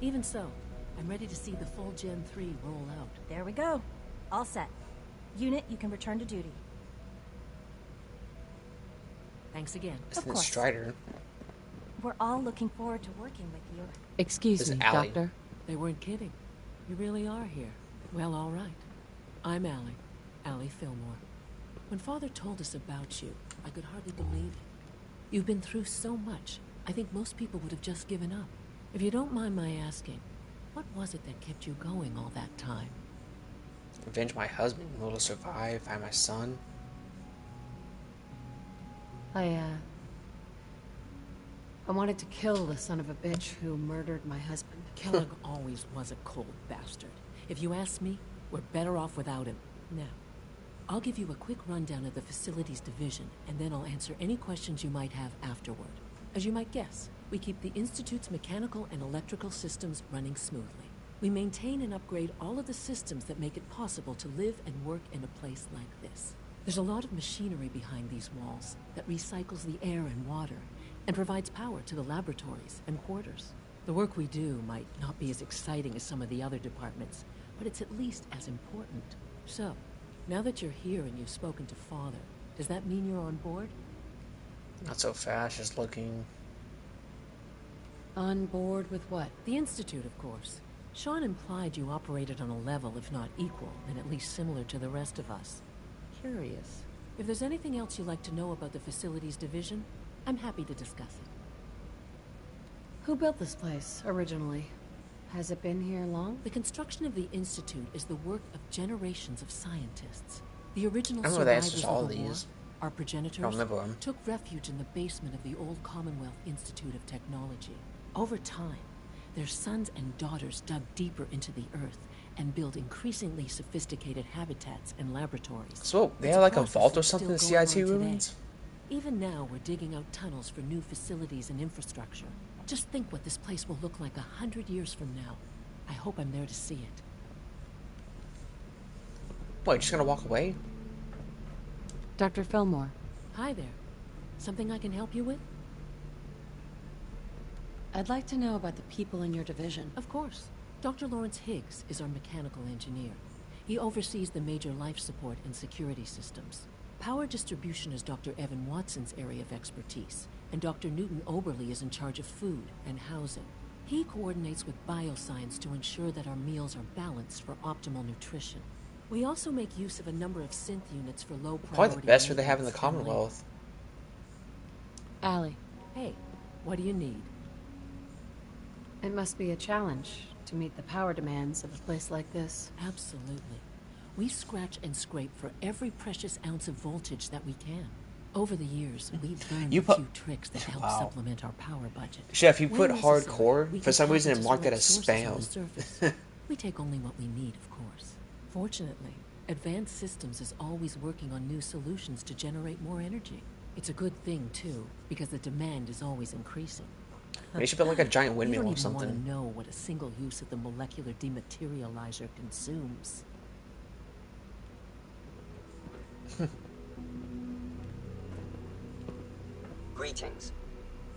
Even so, I'm ready to see the full Gen 3 roll out. There we go. All set. Unit, you can return to duty. Thanks again. Isn't it Strider? We're all looking forward to working with you. Excuse me, Doctor. They weren't kidding. You really are here. Well, all right. I'm Allie. Allie Fillmore. When Father told us about you, I could hardly believe it. You've been through so much, I think most people would have just given up. If you don't mind my asking, what was it that kept you going all that time? Avenge my husband, be able to survive, find my son. I wanted to kill the son of a bitch who murdered my husband. Kellogg always was a cold bastard. If you ask me, we're better off without him. Now, I'll give you a quick rundown of the Facilities Division, and then I'll answer any questions you might have afterward. As you might guess, we keep the Institute's mechanical and electrical systems running smoothly. We maintain and upgrade all of the systems that make it possible to live and work in a place like this. There's a lot of machinery behind these walls that recycles the air and water and provides power to the laboratories and quarters. The work we do might not be as exciting as some of the other departments, but it's at least as important. So, now that you're here and you've spoken to Father, does that mean you're on board? Not so fast, just looking. On board with what? The Institute, of course. Sean implied you operated on a level, if not equal, then at least similar to the rest of us. Curious. If there's anything else you'd like to know about the Facilities Division, I'm happy to discuss it. Who built this place, originally? Has it been here long? The construction of the Institute is the work of generations of scientists. The original I remember the survivors answers to all of the war, these. our I don't progenitors, remember them. took refuge in the basement of the old Commonwealth Institute of Technology. Over time, their sons and daughters dug deeper into the earth and built increasingly sophisticated habitats and laboratories. So they It's had like a process vault or that's something in still the going CIT on today. ruins? Even now, we're digging out tunnels for new facilities and infrastructure. Just think what this place will look like 100 years from now. I hope I'm there to see it. What, just gonna walk away? Dr. Fillmore. Hi there. Something I can help you with? I'd like to know about the people in your division. Of course. Dr. Lawrence Higgs is our mechanical engineer. He oversees the major life support and security systems. Power distribution is Dr. Evan Watson's area of expertise, and Dr. Newton Oberly is in charge of food and housing. He coordinates with bioscience to ensure that our meals are balanced for optimal nutrition. We also make use of a number of synth units for low priority. Probably the best they have in the Commonwealth. Allie. Hey, what do you need? It must be a challenge to meet the power demands of a place like this. Absolutely. We scratch and scrape for every precious ounce of voltage that we can. Over the years, we've learned a few tricks that help supplement our power budget. Chef, you put When hardcore, necessary, for some reason it we marked can that as tap into spam. select sources on the surface. We take only what we need, of course. Fortunately, Advanced Systems is always working on new solutions to generate more energy. It's a good thing, too, because the demand is always increasing. They should build like a giant windmill or You don't even something. want to know what a single use of the molecular dematerializer consumes. Greetings.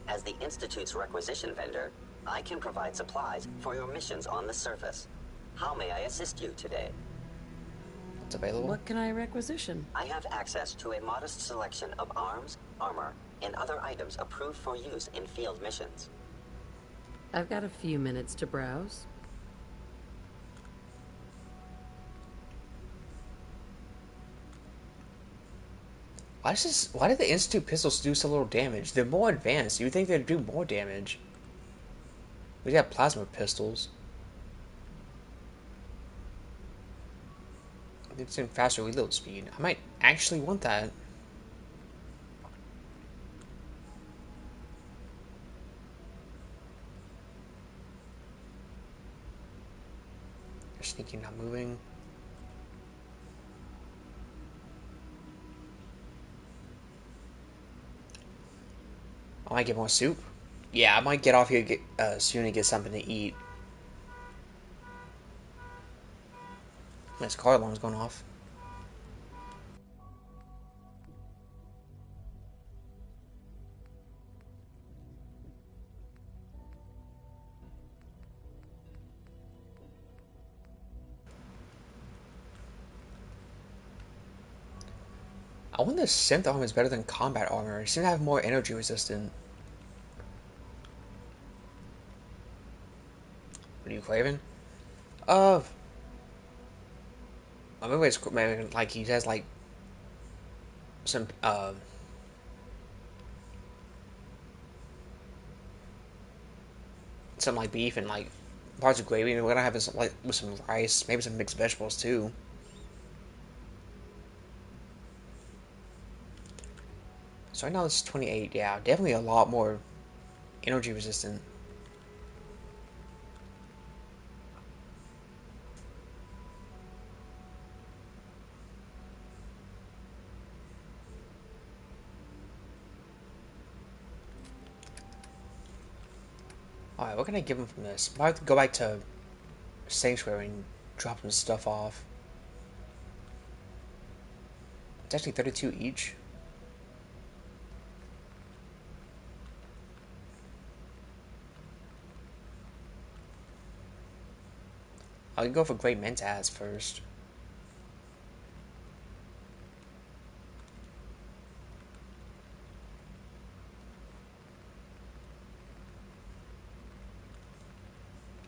As the Institute's requisition vendor, I can provide supplies for your missions on the surface. How may I assist you today? It's available. What can I requisition? I have access to a modest selection of arms, armor, and other items approved for use in field missions. I've got a few minutes to browse. Why did the Institute pistols do so little damage? They're more advanced. You would think they'd do more damage. We got plasma pistols. It's in faster reload speed. I might actually want that. They're sneaking, not moving. I might get more soup. Yeah, I might get off here soon and get something to eat. This car alarm's going off. I wonder if synth armor is better than combat armor. It seems to have more energy resistant. What are you craving? I remember it's like he has like some like beef and like parts of gravy, and we're gonna have this like with some rice, maybe some mixed vegetables too. So right now this is 28. Yeah, definitely a lot more energy resistant. Alright, what can I give him from this? I have to go back to Sanctuary and drop some stuff off. It's actually 32 each. I'll go for Great Mentats first.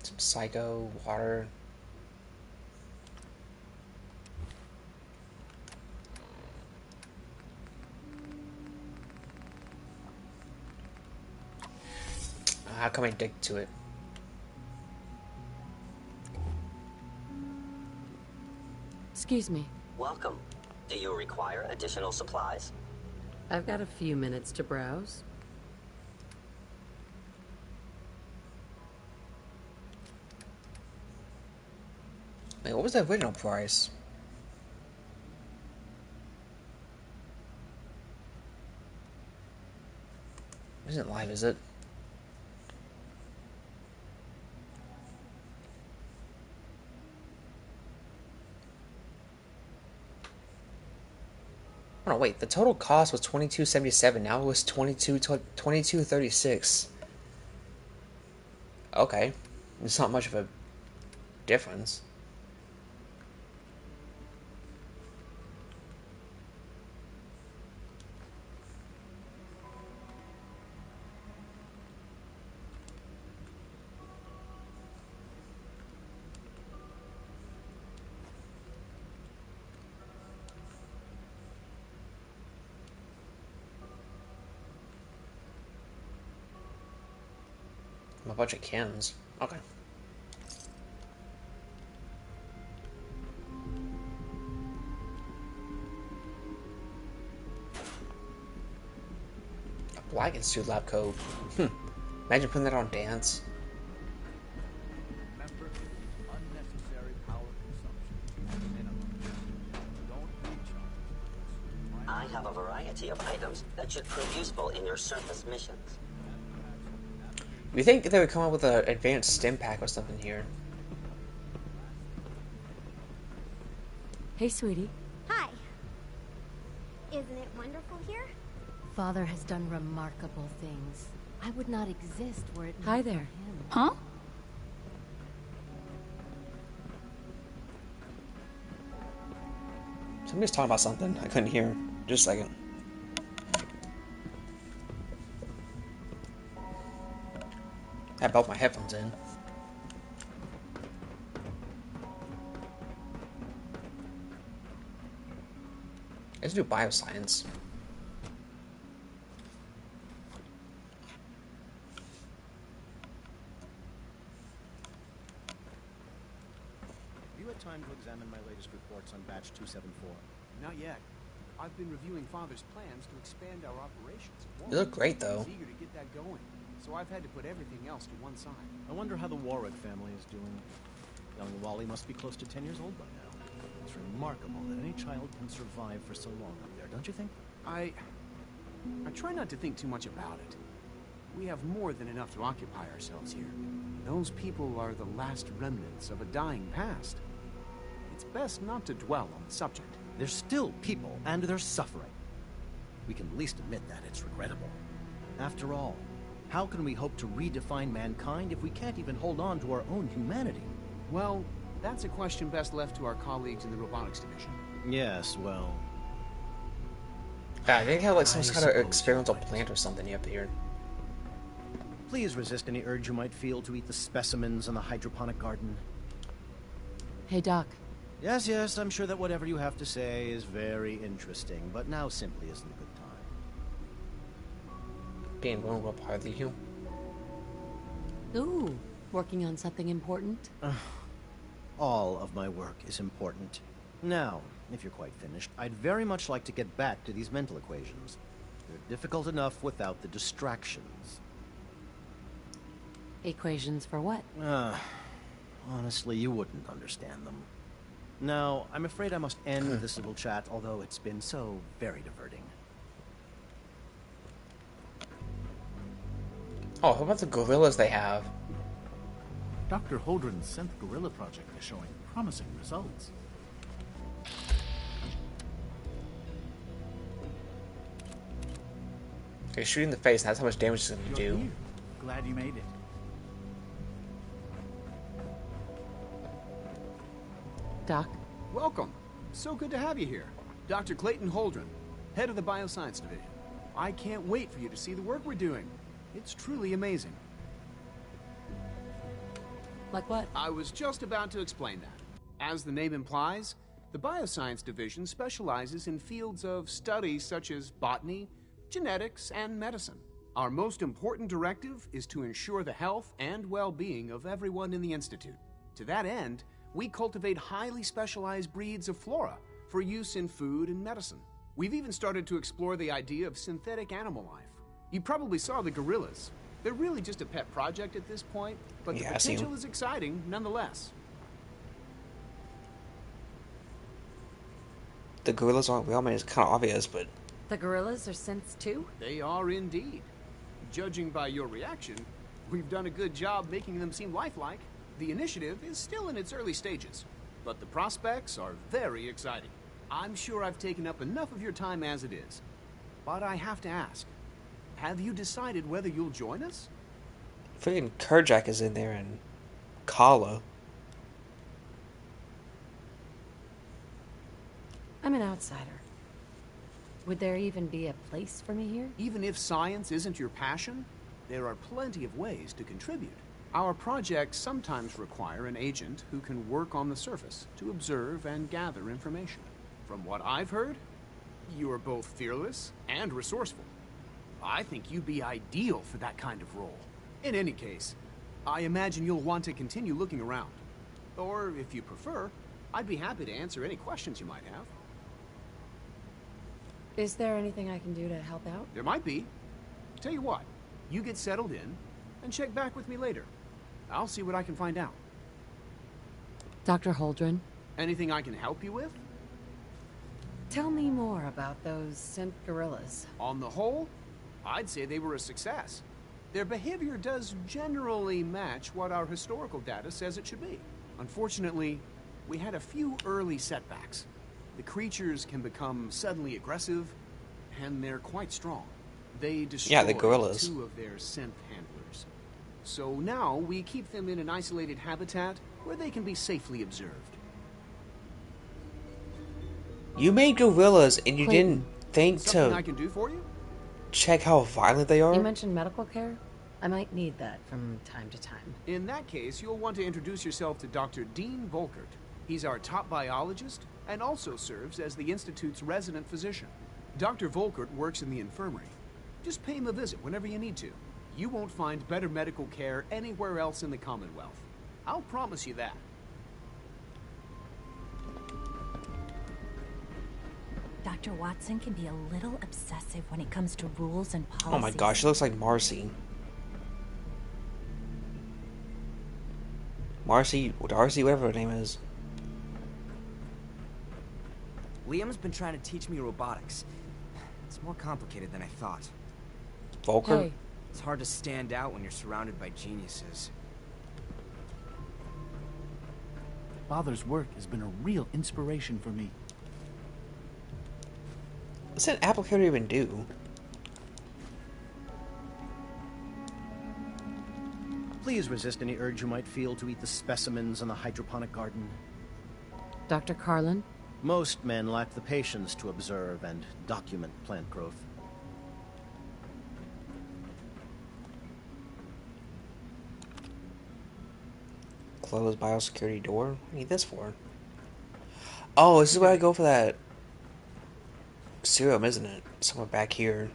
Some Psycho, water. How come I dig to it? Excuse me. Welcome. Do you require additional supplies? I've got a few minutes to browse. Wait, what was the original price? Isn't live, is it? Oh no, wait. The total cost was $22.77. Now it was $22.36. Okay, it's not much of a difference. A bunch of cans. Okay. A black Institute lab coat. Imagine putting that on Dance. Remember, unnecessary power consumption. Minimum. Don't recharge. I have a variety of items that should prove useful in your surface missions. You think they would come up with an advanced stim pack or something here? Hey, sweetie. Hi. Isn't it wonderful here? Father has done remarkable things. I would not exist were it not Hi for there. him. Huh? Somebody's talking about something. I couldn't hear. Just a second. I had both my headphones in. Let's do bioscience. Have you had time to examine my latest reports on Batch 274? Not yet. I've been reviewing Father's plans to expand our operations. You look great, though. He's eager to get that going, so I've had to put everything else to one side. I wonder how the Warwick family is doing. Young Wally must be close to 10 years old by now. It's remarkable that any child can survive for so long up there, don't you think? I try not to think too much about it. We have more than enough to occupy ourselves here. Those people are the last remnants of a dying past. It's best not to dwell on the subject. They're still people, and they're suffering. We can at least admit that it's regrettable. After all, how can we hope to redefine mankind if we can't even hold on to our own humanity? Well, that's a question best left to our colleagues in the robotics division. Yes, well... I think they have like some kind of experimental plant or something up here. Please resist any urge you might feel to eat the specimens in the hydroponic garden. Hey, Doc. Yes, yes, I'm sure that whatever you have to say is very interesting, but now simply isn't a good time. Being one will part of you. Ooh, working on something important? All of my work is important. Now, if you're quite finished, I'd very much like to get back to these mental equations. They're difficult enough without the distractions. Equations for what? Honestly, you wouldn't understand them. Now, I'm afraid I must end this little chat, although it's been so very diverting. Oh, how about the gorillas they have? Dr. Holdren's synth gorilla project is showing promising results. Okay, shooting in the face, that's how much damage it's going to do. Here. Glad you made it. Doc? Welcome. So good to have you here. Dr. Clayton Holdren, head of the Bioscience Division. I can't wait for you to see the work we're doing. It's truly amazing. Like what? I was just about to explain that. As the name implies, the Bioscience Division specializes in fields of study such as botany, genetics, and medicine. Our most important directive is to ensure the health and well-being of everyone in the Institute. To that end, we cultivate highly specialized breeds of flora for use in food and medicine. We've even started to explore the idea of synthetic animal life. You probably saw the gorillas. They're really just a pet project at this point, but the potential is exciting nonetheless. The gorillas aren't real, I mean, it's kind of obvious, but... The gorillas are synths too? They are indeed. Judging by your reaction, we've done a good job making them seem lifelike. The initiative is still in its early stages, but the prospects are very exciting. I'm sure I've taken up enough of your time as it is. But I have to ask, have you decided whether you'll join us? Freaking Kerjack is in there and Kala. I'm an outsider. Would there even be a place for me here? Even if science isn't your passion, there are plenty of ways to contribute. Our projects sometimes require an agent who can work on the surface to observe and gather information. From what I've heard, you are both fearless and resourceful. I think you'd be ideal for that kind of role. In any case, I imagine you'll want to continue looking around. Or, if you prefer, I'd be happy to answer any questions you might have. Is there anything I can do to help out? There might be. Tell you what, you get settled in, and check back with me later. I'll see what I can find out. Dr. Holdren? Anything I can help you with? Tell me more about those synth gorillas. On the whole, I'd say they were a success. Their behavior does generally match what our historical data says it should be. Unfortunately, we had a few early setbacks. The creatures can become suddenly aggressive, and they're quite strong. They destroyed the gorillas. 2 of their synth handlers. So now we keep them in an isolated habitat where they can be safely observed. You made gorillas and you didn't think Something I to can do for you? check how violent they are? You mentioned medical care? I might need that from time to time. In that case, you'll want to introduce yourself to Dr. Dean Volkert. He's our top biologist and also serves as the Institute's resident physician. Dr. Volkert works in the infirmary. Just pay him a visit whenever you need to. You won't find better medical care anywhere else in the Commonwealth. I'll promise you that. Dr. Watson can be a little obsessive when it comes to rules and policies. Oh my gosh, she looks like Marcy. Darcy, whatever her name is. Liam's been trying to teach me robotics. It's more complicated than I thought. Volker? Hey. It's hard to stand out when you're surrounded by geniuses. Father's work has been a real inspiration for me. What's that applicator even do? Please resist any urge you might feel to eat the specimens in the hydroponic garden. Dr. Carlin? Most men lack the patience to observe and document plant growth. Close biosecurity door? What do I need this for? Oh, this is where I go for that serum, isn't it? Somewhere back here.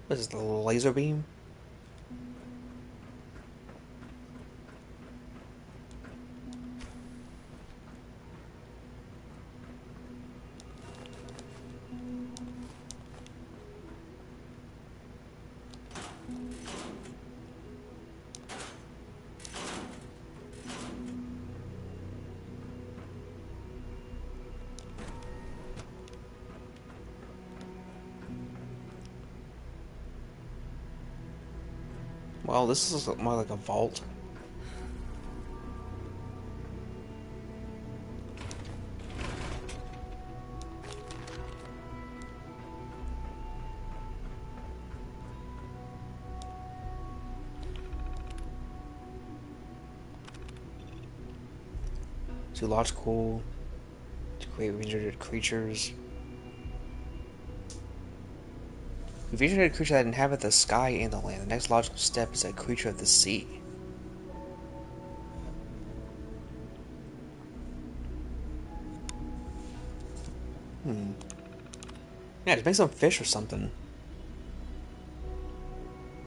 What is this, the laser beam? Well, this is more like a vault. Zoological to create regenerated creatures. We regenerated a creature that inhabit the sky and the land. The next logical step is a creature of the sea. Yeah, just make some fish or something.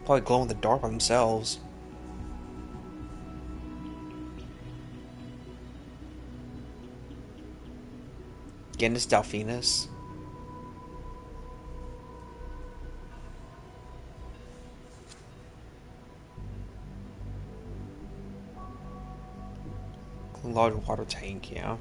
Probably glow in the dark by themselves. Genus Delphinus. Large water tank, yeah.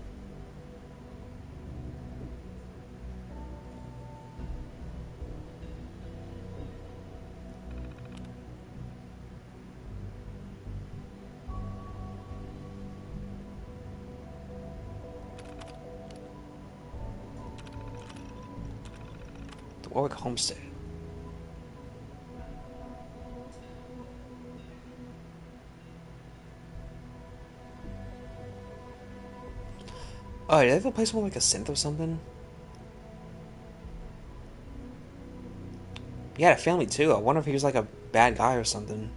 Warwick Homestead. Oh, did they ever play someone like a synth or something? He had a family too. I wonder if he was like a bad guy or something.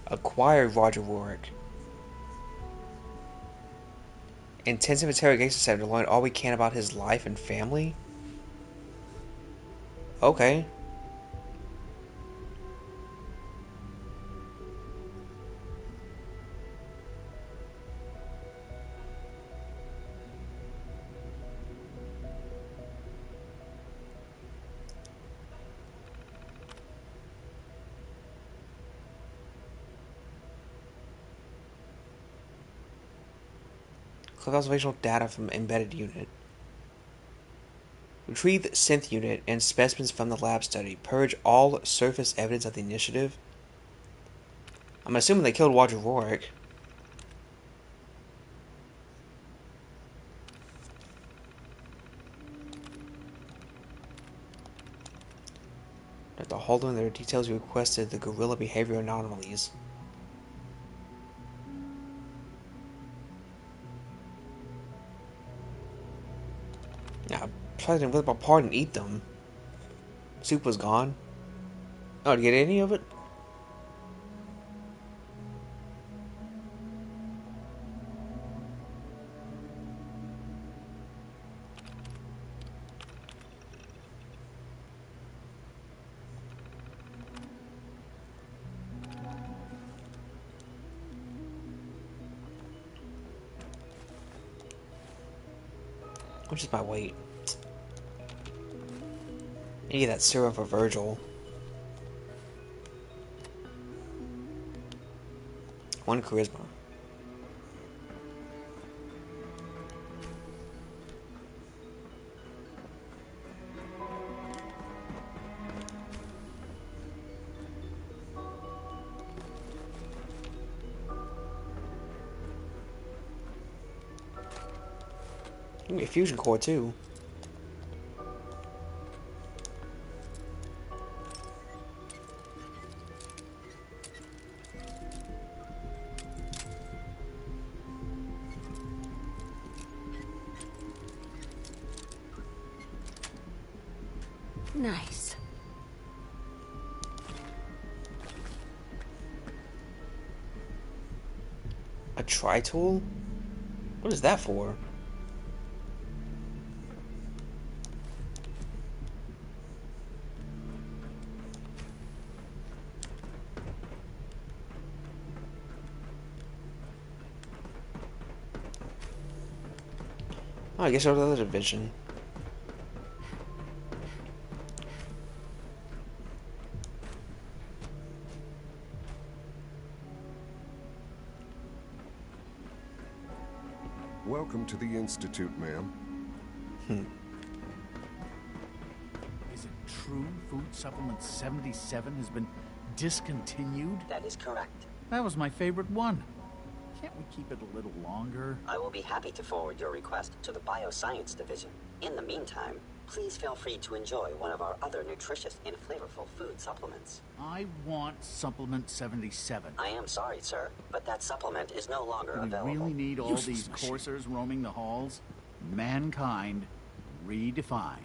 Acquired Roger Warwick. Intensive interrogation center to learn all we can about his life and family? Okay. Collect observational data from embedded unit. Retrieve synth unit and specimens from the lab study. Purge all surface evidence of the initiative. I'm assuming they killed Roger Warwick. Dr. Holden, there are details you requested the gorilla behavior anomalies. Yeah, probably didn't rip apart and eat them. Soup was gone. Oh, did you get any of it? Which is my weight. I need that serum for Virgil. 1 charisma. Give me a fusion core too. Nice. A tri-tool? What is that for? Oh, I guess another division. Welcome to the Institute, ma'am. Is it true Food Supplement 77 has been discontinued? That is correct. That was my favorite one. Can't we keep it a little longer? I will be happy to forward your request to the Bioscience Division. In the meantime, please feel free to enjoy one of our other nutritious and flavorful food supplements. I want Supplement 77. I am sorry, sir, but that supplement is no longer Do we available. really need all these coursers roaming the halls? Mankind redefined.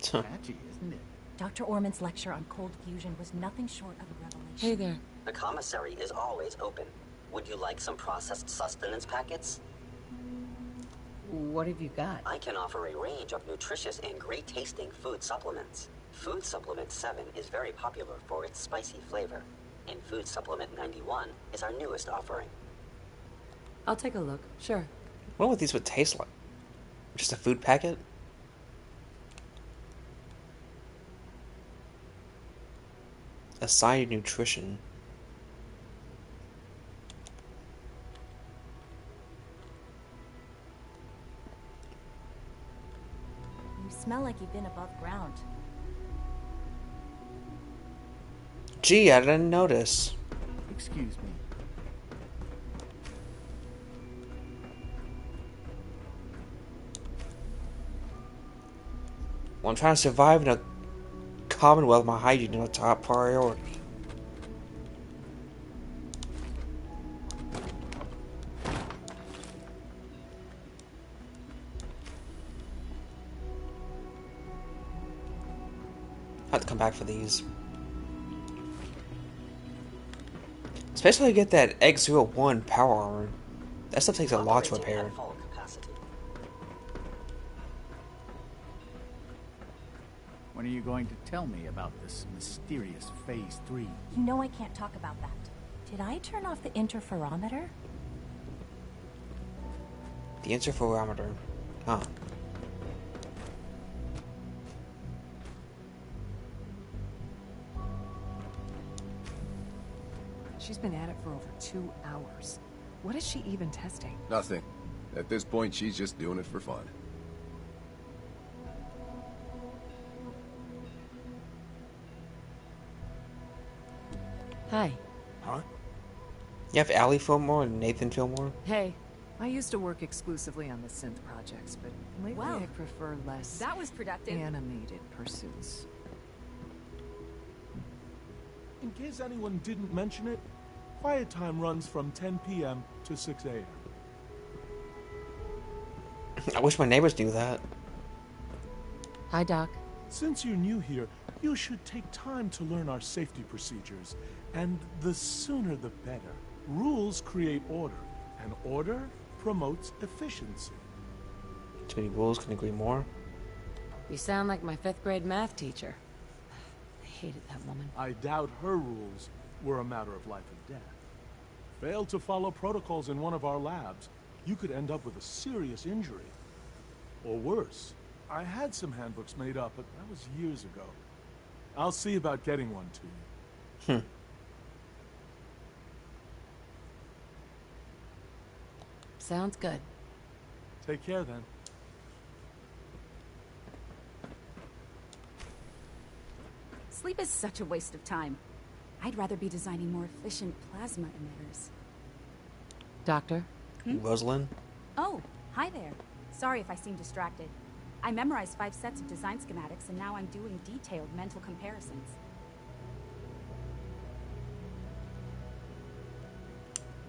Catchy, isn't it? Dr. Orman's lecture on cold fusion was nothing short of a revelation. Hey there. The commissary is always open. Would you like some processed sustenance packets? What have you got? I can offer a range of nutritious and great-tasting food supplements. Food Supplement 7 is very popular for its spicy flavor, and Food Supplement 91 is our newest offering. I'll take a look. Sure. What would these would taste like? Just a food packet? Assigned nutrition. You smell like you've been above ground. Gee, I didn't notice. excuse me. Well, I'm trying to survive in a Commonwealth. My hygiene is a top priority. I have to come back for these. Especially to get that X-01 power armor. That stuff takes a lot to repair. When are you going to tell me about this mysterious Phase 3? You know I can't talk about that. Did I turn off the interferometer? The interferometer. Huh. She's been at it for over 2 hours. What is she even testing? Nothing. At this point, she's just doing it for fun. Hi. Huh? You have Allie Fillmore and Nathan Fillmore? Hey. I used to work exclusively on the synth projects, but lately Wow. I prefer less That was productive. animated pursuits. In case anyone didn't mention it, quiet time runs from 10 p.m. to 6 a.m. I wish my neighbors knew that. Hi, Doc. Since you're new here, you should take time to learn our safety procedures, and the sooner the better. Rules create order, and order promotes efficiency. Too many rules, can agree more. You sound like my 5th grade math teacher. I hated that woman. I doubt her rules were a matter of life and death. Fail to follow protocols in one of our labs, you could end up with a serious injury. Or worse. I had some handbooks made up, but that was years ago. I'll see about getting one to you. Sounds good. Take care then. Sleep is such a waste of time. I'd rather be designing more efficient plasma emitters. Doctor? Rosalind? Oh, hi there. Sorry if I seem distracted. I memorized 5 sets of design schematics, and now I'm doing detailed mental comparisons.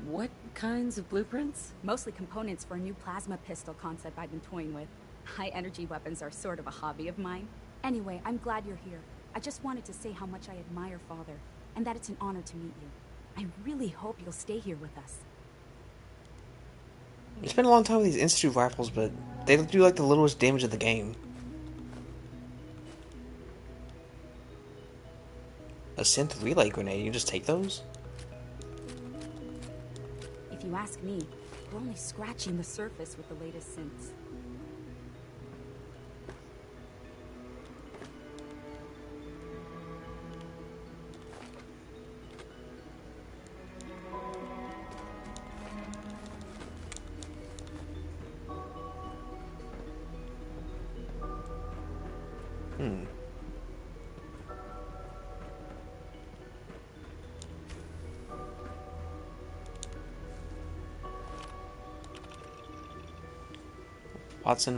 What kinds of blueprints? Mostly components for a new plasma pistol concept I've been toying with. High-energy weapons are sort of a hobby of mine. Anyway, I'm glad you're here. I just wanted to say how much I admire Father, and that it's an honor to meet you. I really hope you'll stay here with us. It's been a long time with these Institute rifles, but they do like the littlest damage of the game. A synth relay grenade, you just take those? If you ask me, we're only scratching the surface with the latest synths.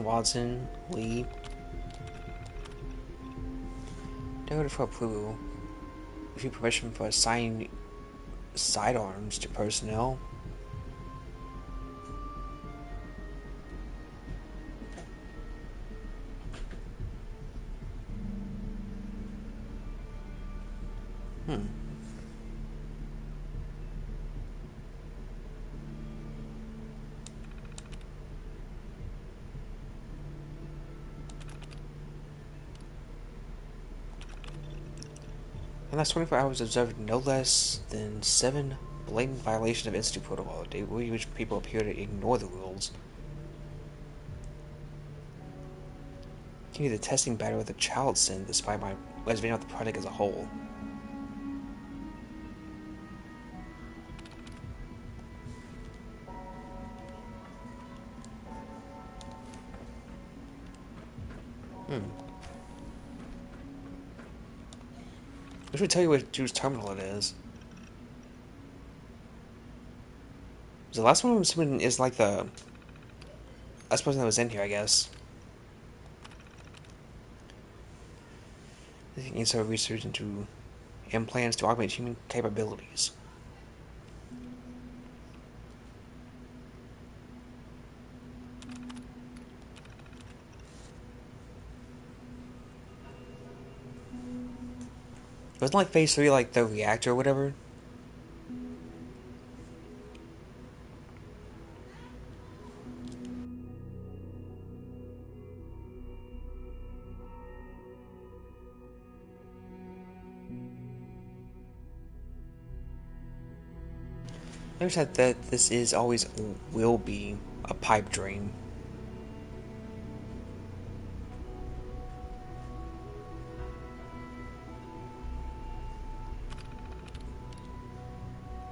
Watson, Lee. Noted for approval. Review permission for assigning sidearms to personnel. In the last 24 hours, observed no less than 7 blatant violations of Institute protocol, which people appear to ignore the rules. Continue the testing battle with a child synth despite my reservation of the project as a whole. I should tell you what Drew's terminal it is. The last one I'm assuming is like the last person that was in here, I guess. Inside research into implants to augment human capabilities. Wasn't like phase 3 like the reactor or whatever? I wish that this is always will be a pipe dream.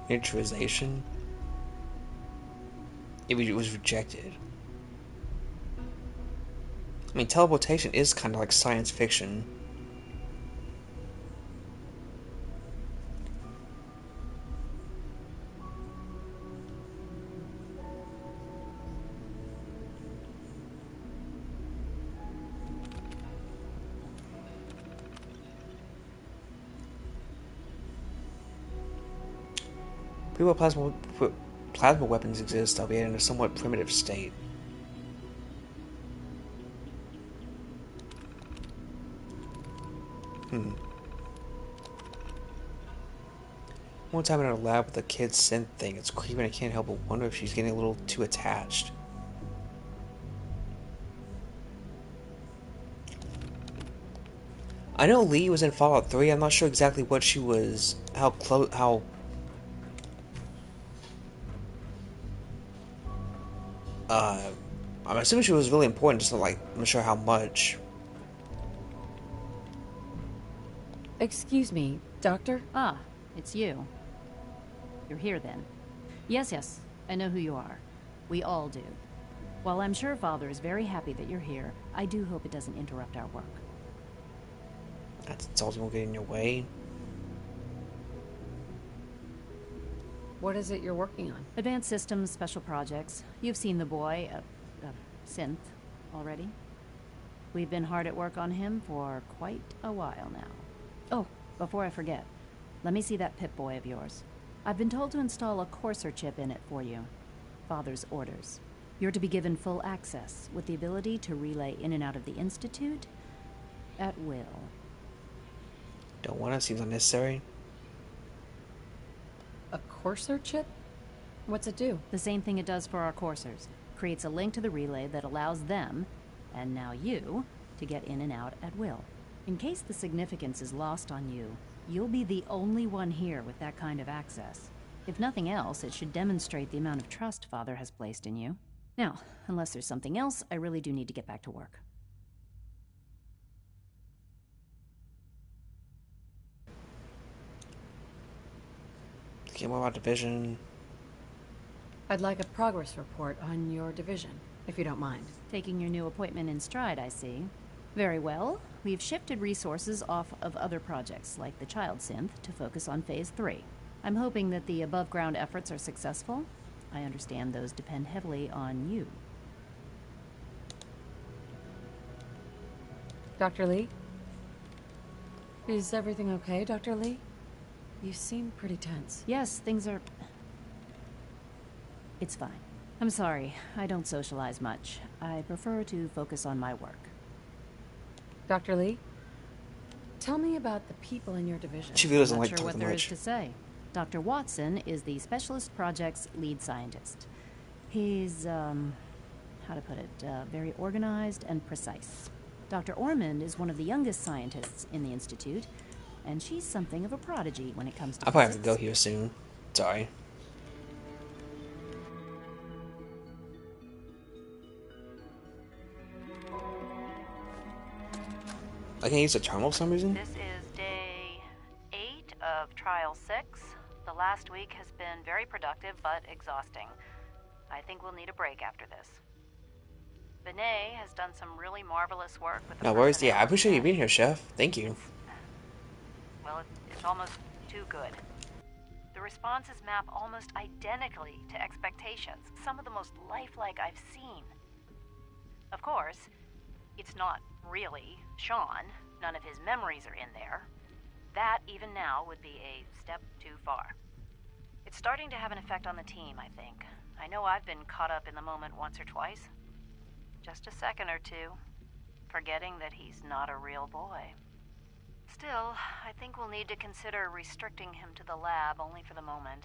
Miniaturization? It was rejected. I mean, teleportation is kind of like science fiction. Pre-war plasma weapons exist, albeit in a somewhat primitive state. One time in a lab with a kid's synth thing, it's creepy and I can't help but wonder if she's getting a little too attached. I know Lee was in Fallout 3, I'm not sure exactly what she was, I'm assuming she was really important, just not like, I'm not sure how much. Excuse me, Doctor? Ah, it's you. You're here then. Yes, I know who you are. We all do. While I'm sure Father is very happy that you're here, I do hope it doesn't interrupt our work. That's always gonna get in your way. What is it you're working on? Advanced systems, special projects. You've seen the boy, Synth, already. We've been hard at work on him for quite a while now. Oh, before I forget, let me see that Pip-Boy of yours. I've been told to install a Courser chip in it for you. Father's orders. You're to be given full access, with the ability to relay in and out of the Institute at will. Don't want to, seems unnecessary. A Courser chip? What's it do? The same thing it does for our Coursers. Creates a link to the relay that allows them, and now you, to get in and out at will. In case the significance is lost on you, you'll be the only one here with that kind of access. If nothing else, it should demonstrate the amount of trust Father has placed in you. Now, unless there's something else, I really do need to get back to work. Okay, what about division? I'd like a progress report on your division, if you don't mind. Taking your new appointment in stride, I see. Very well. We've shifted resources off of other projects, like the Child Synth, to focus on Phase 3. I'm hoping that the above-ground efforts are successful. I understand those depend heavily on you. Dr. Lee? Is everything okay, Dr. Lee? You seem pretty tense. Yes, things are... It's fine. I'm sorry, I don't socialize much. I prefer to focus on my work. Dr. Lee? Tell me about the people in your division. She doesn't I'm like not sure what talking there much. is to say. Dr. Watson is the Specialist Project's lead scientist. He's, how to put it, very organized and precise. Dr. Ormond is one of the youngest scientists in the Institute, and she's something of a prodigy when it comes to I'll probably have physics. to go here soon. Sorry. I can't use the terminal for some reason? This is day 8 of Trial 6. The last week has been very productive, but exhausting. I think we'll need a break after this. Benet has done some really marvelous work with the No worries. personnel Yeah, I appreciate you being here, Chef. Thank you. Well, it's almost too good. The responses map almost identically to expectations, some of the most lifelike I've seen. Of course, it's not really Sean. None of his memories are in there. That, even now, would be a step too far. It's starting to have an effect on the team, I think. I know I've been caught up in the moment once or twice. Just a second or two, forgetting that he's not a real boy. Still, I think we'll need to consider restricting him to the lab only for the moment.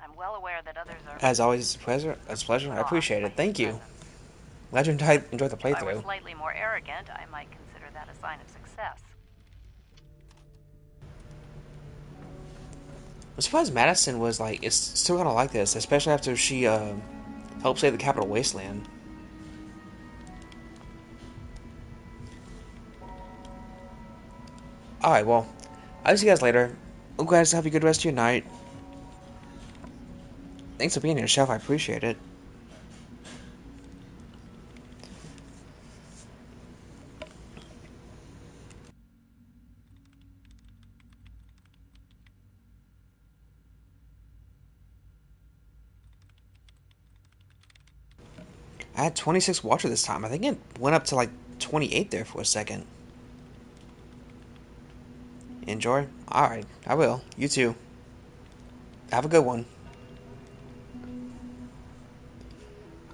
I'm well aware that others are... As always, it's a pleasure. It's a pleasure. I appreciate it. Thank you. Glad you enjoyed the If I were playthrough. slightly more arrogant, I might consider that a sign of success. I'm surprised Madison was like, it's still kind of like this, especially after she helped save the Capital Wasteland. Alright, well, I'll see you guys later. I'm glad to have a good rest of your night. Thanks for being here, Chef. I appreciate it. I had 26 watchers this time. I think it went up to like 28 there for a second. Enjoy? Alright, I will. You too. Have a good one.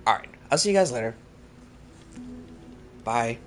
Alright, I'll see you guys later. Bye.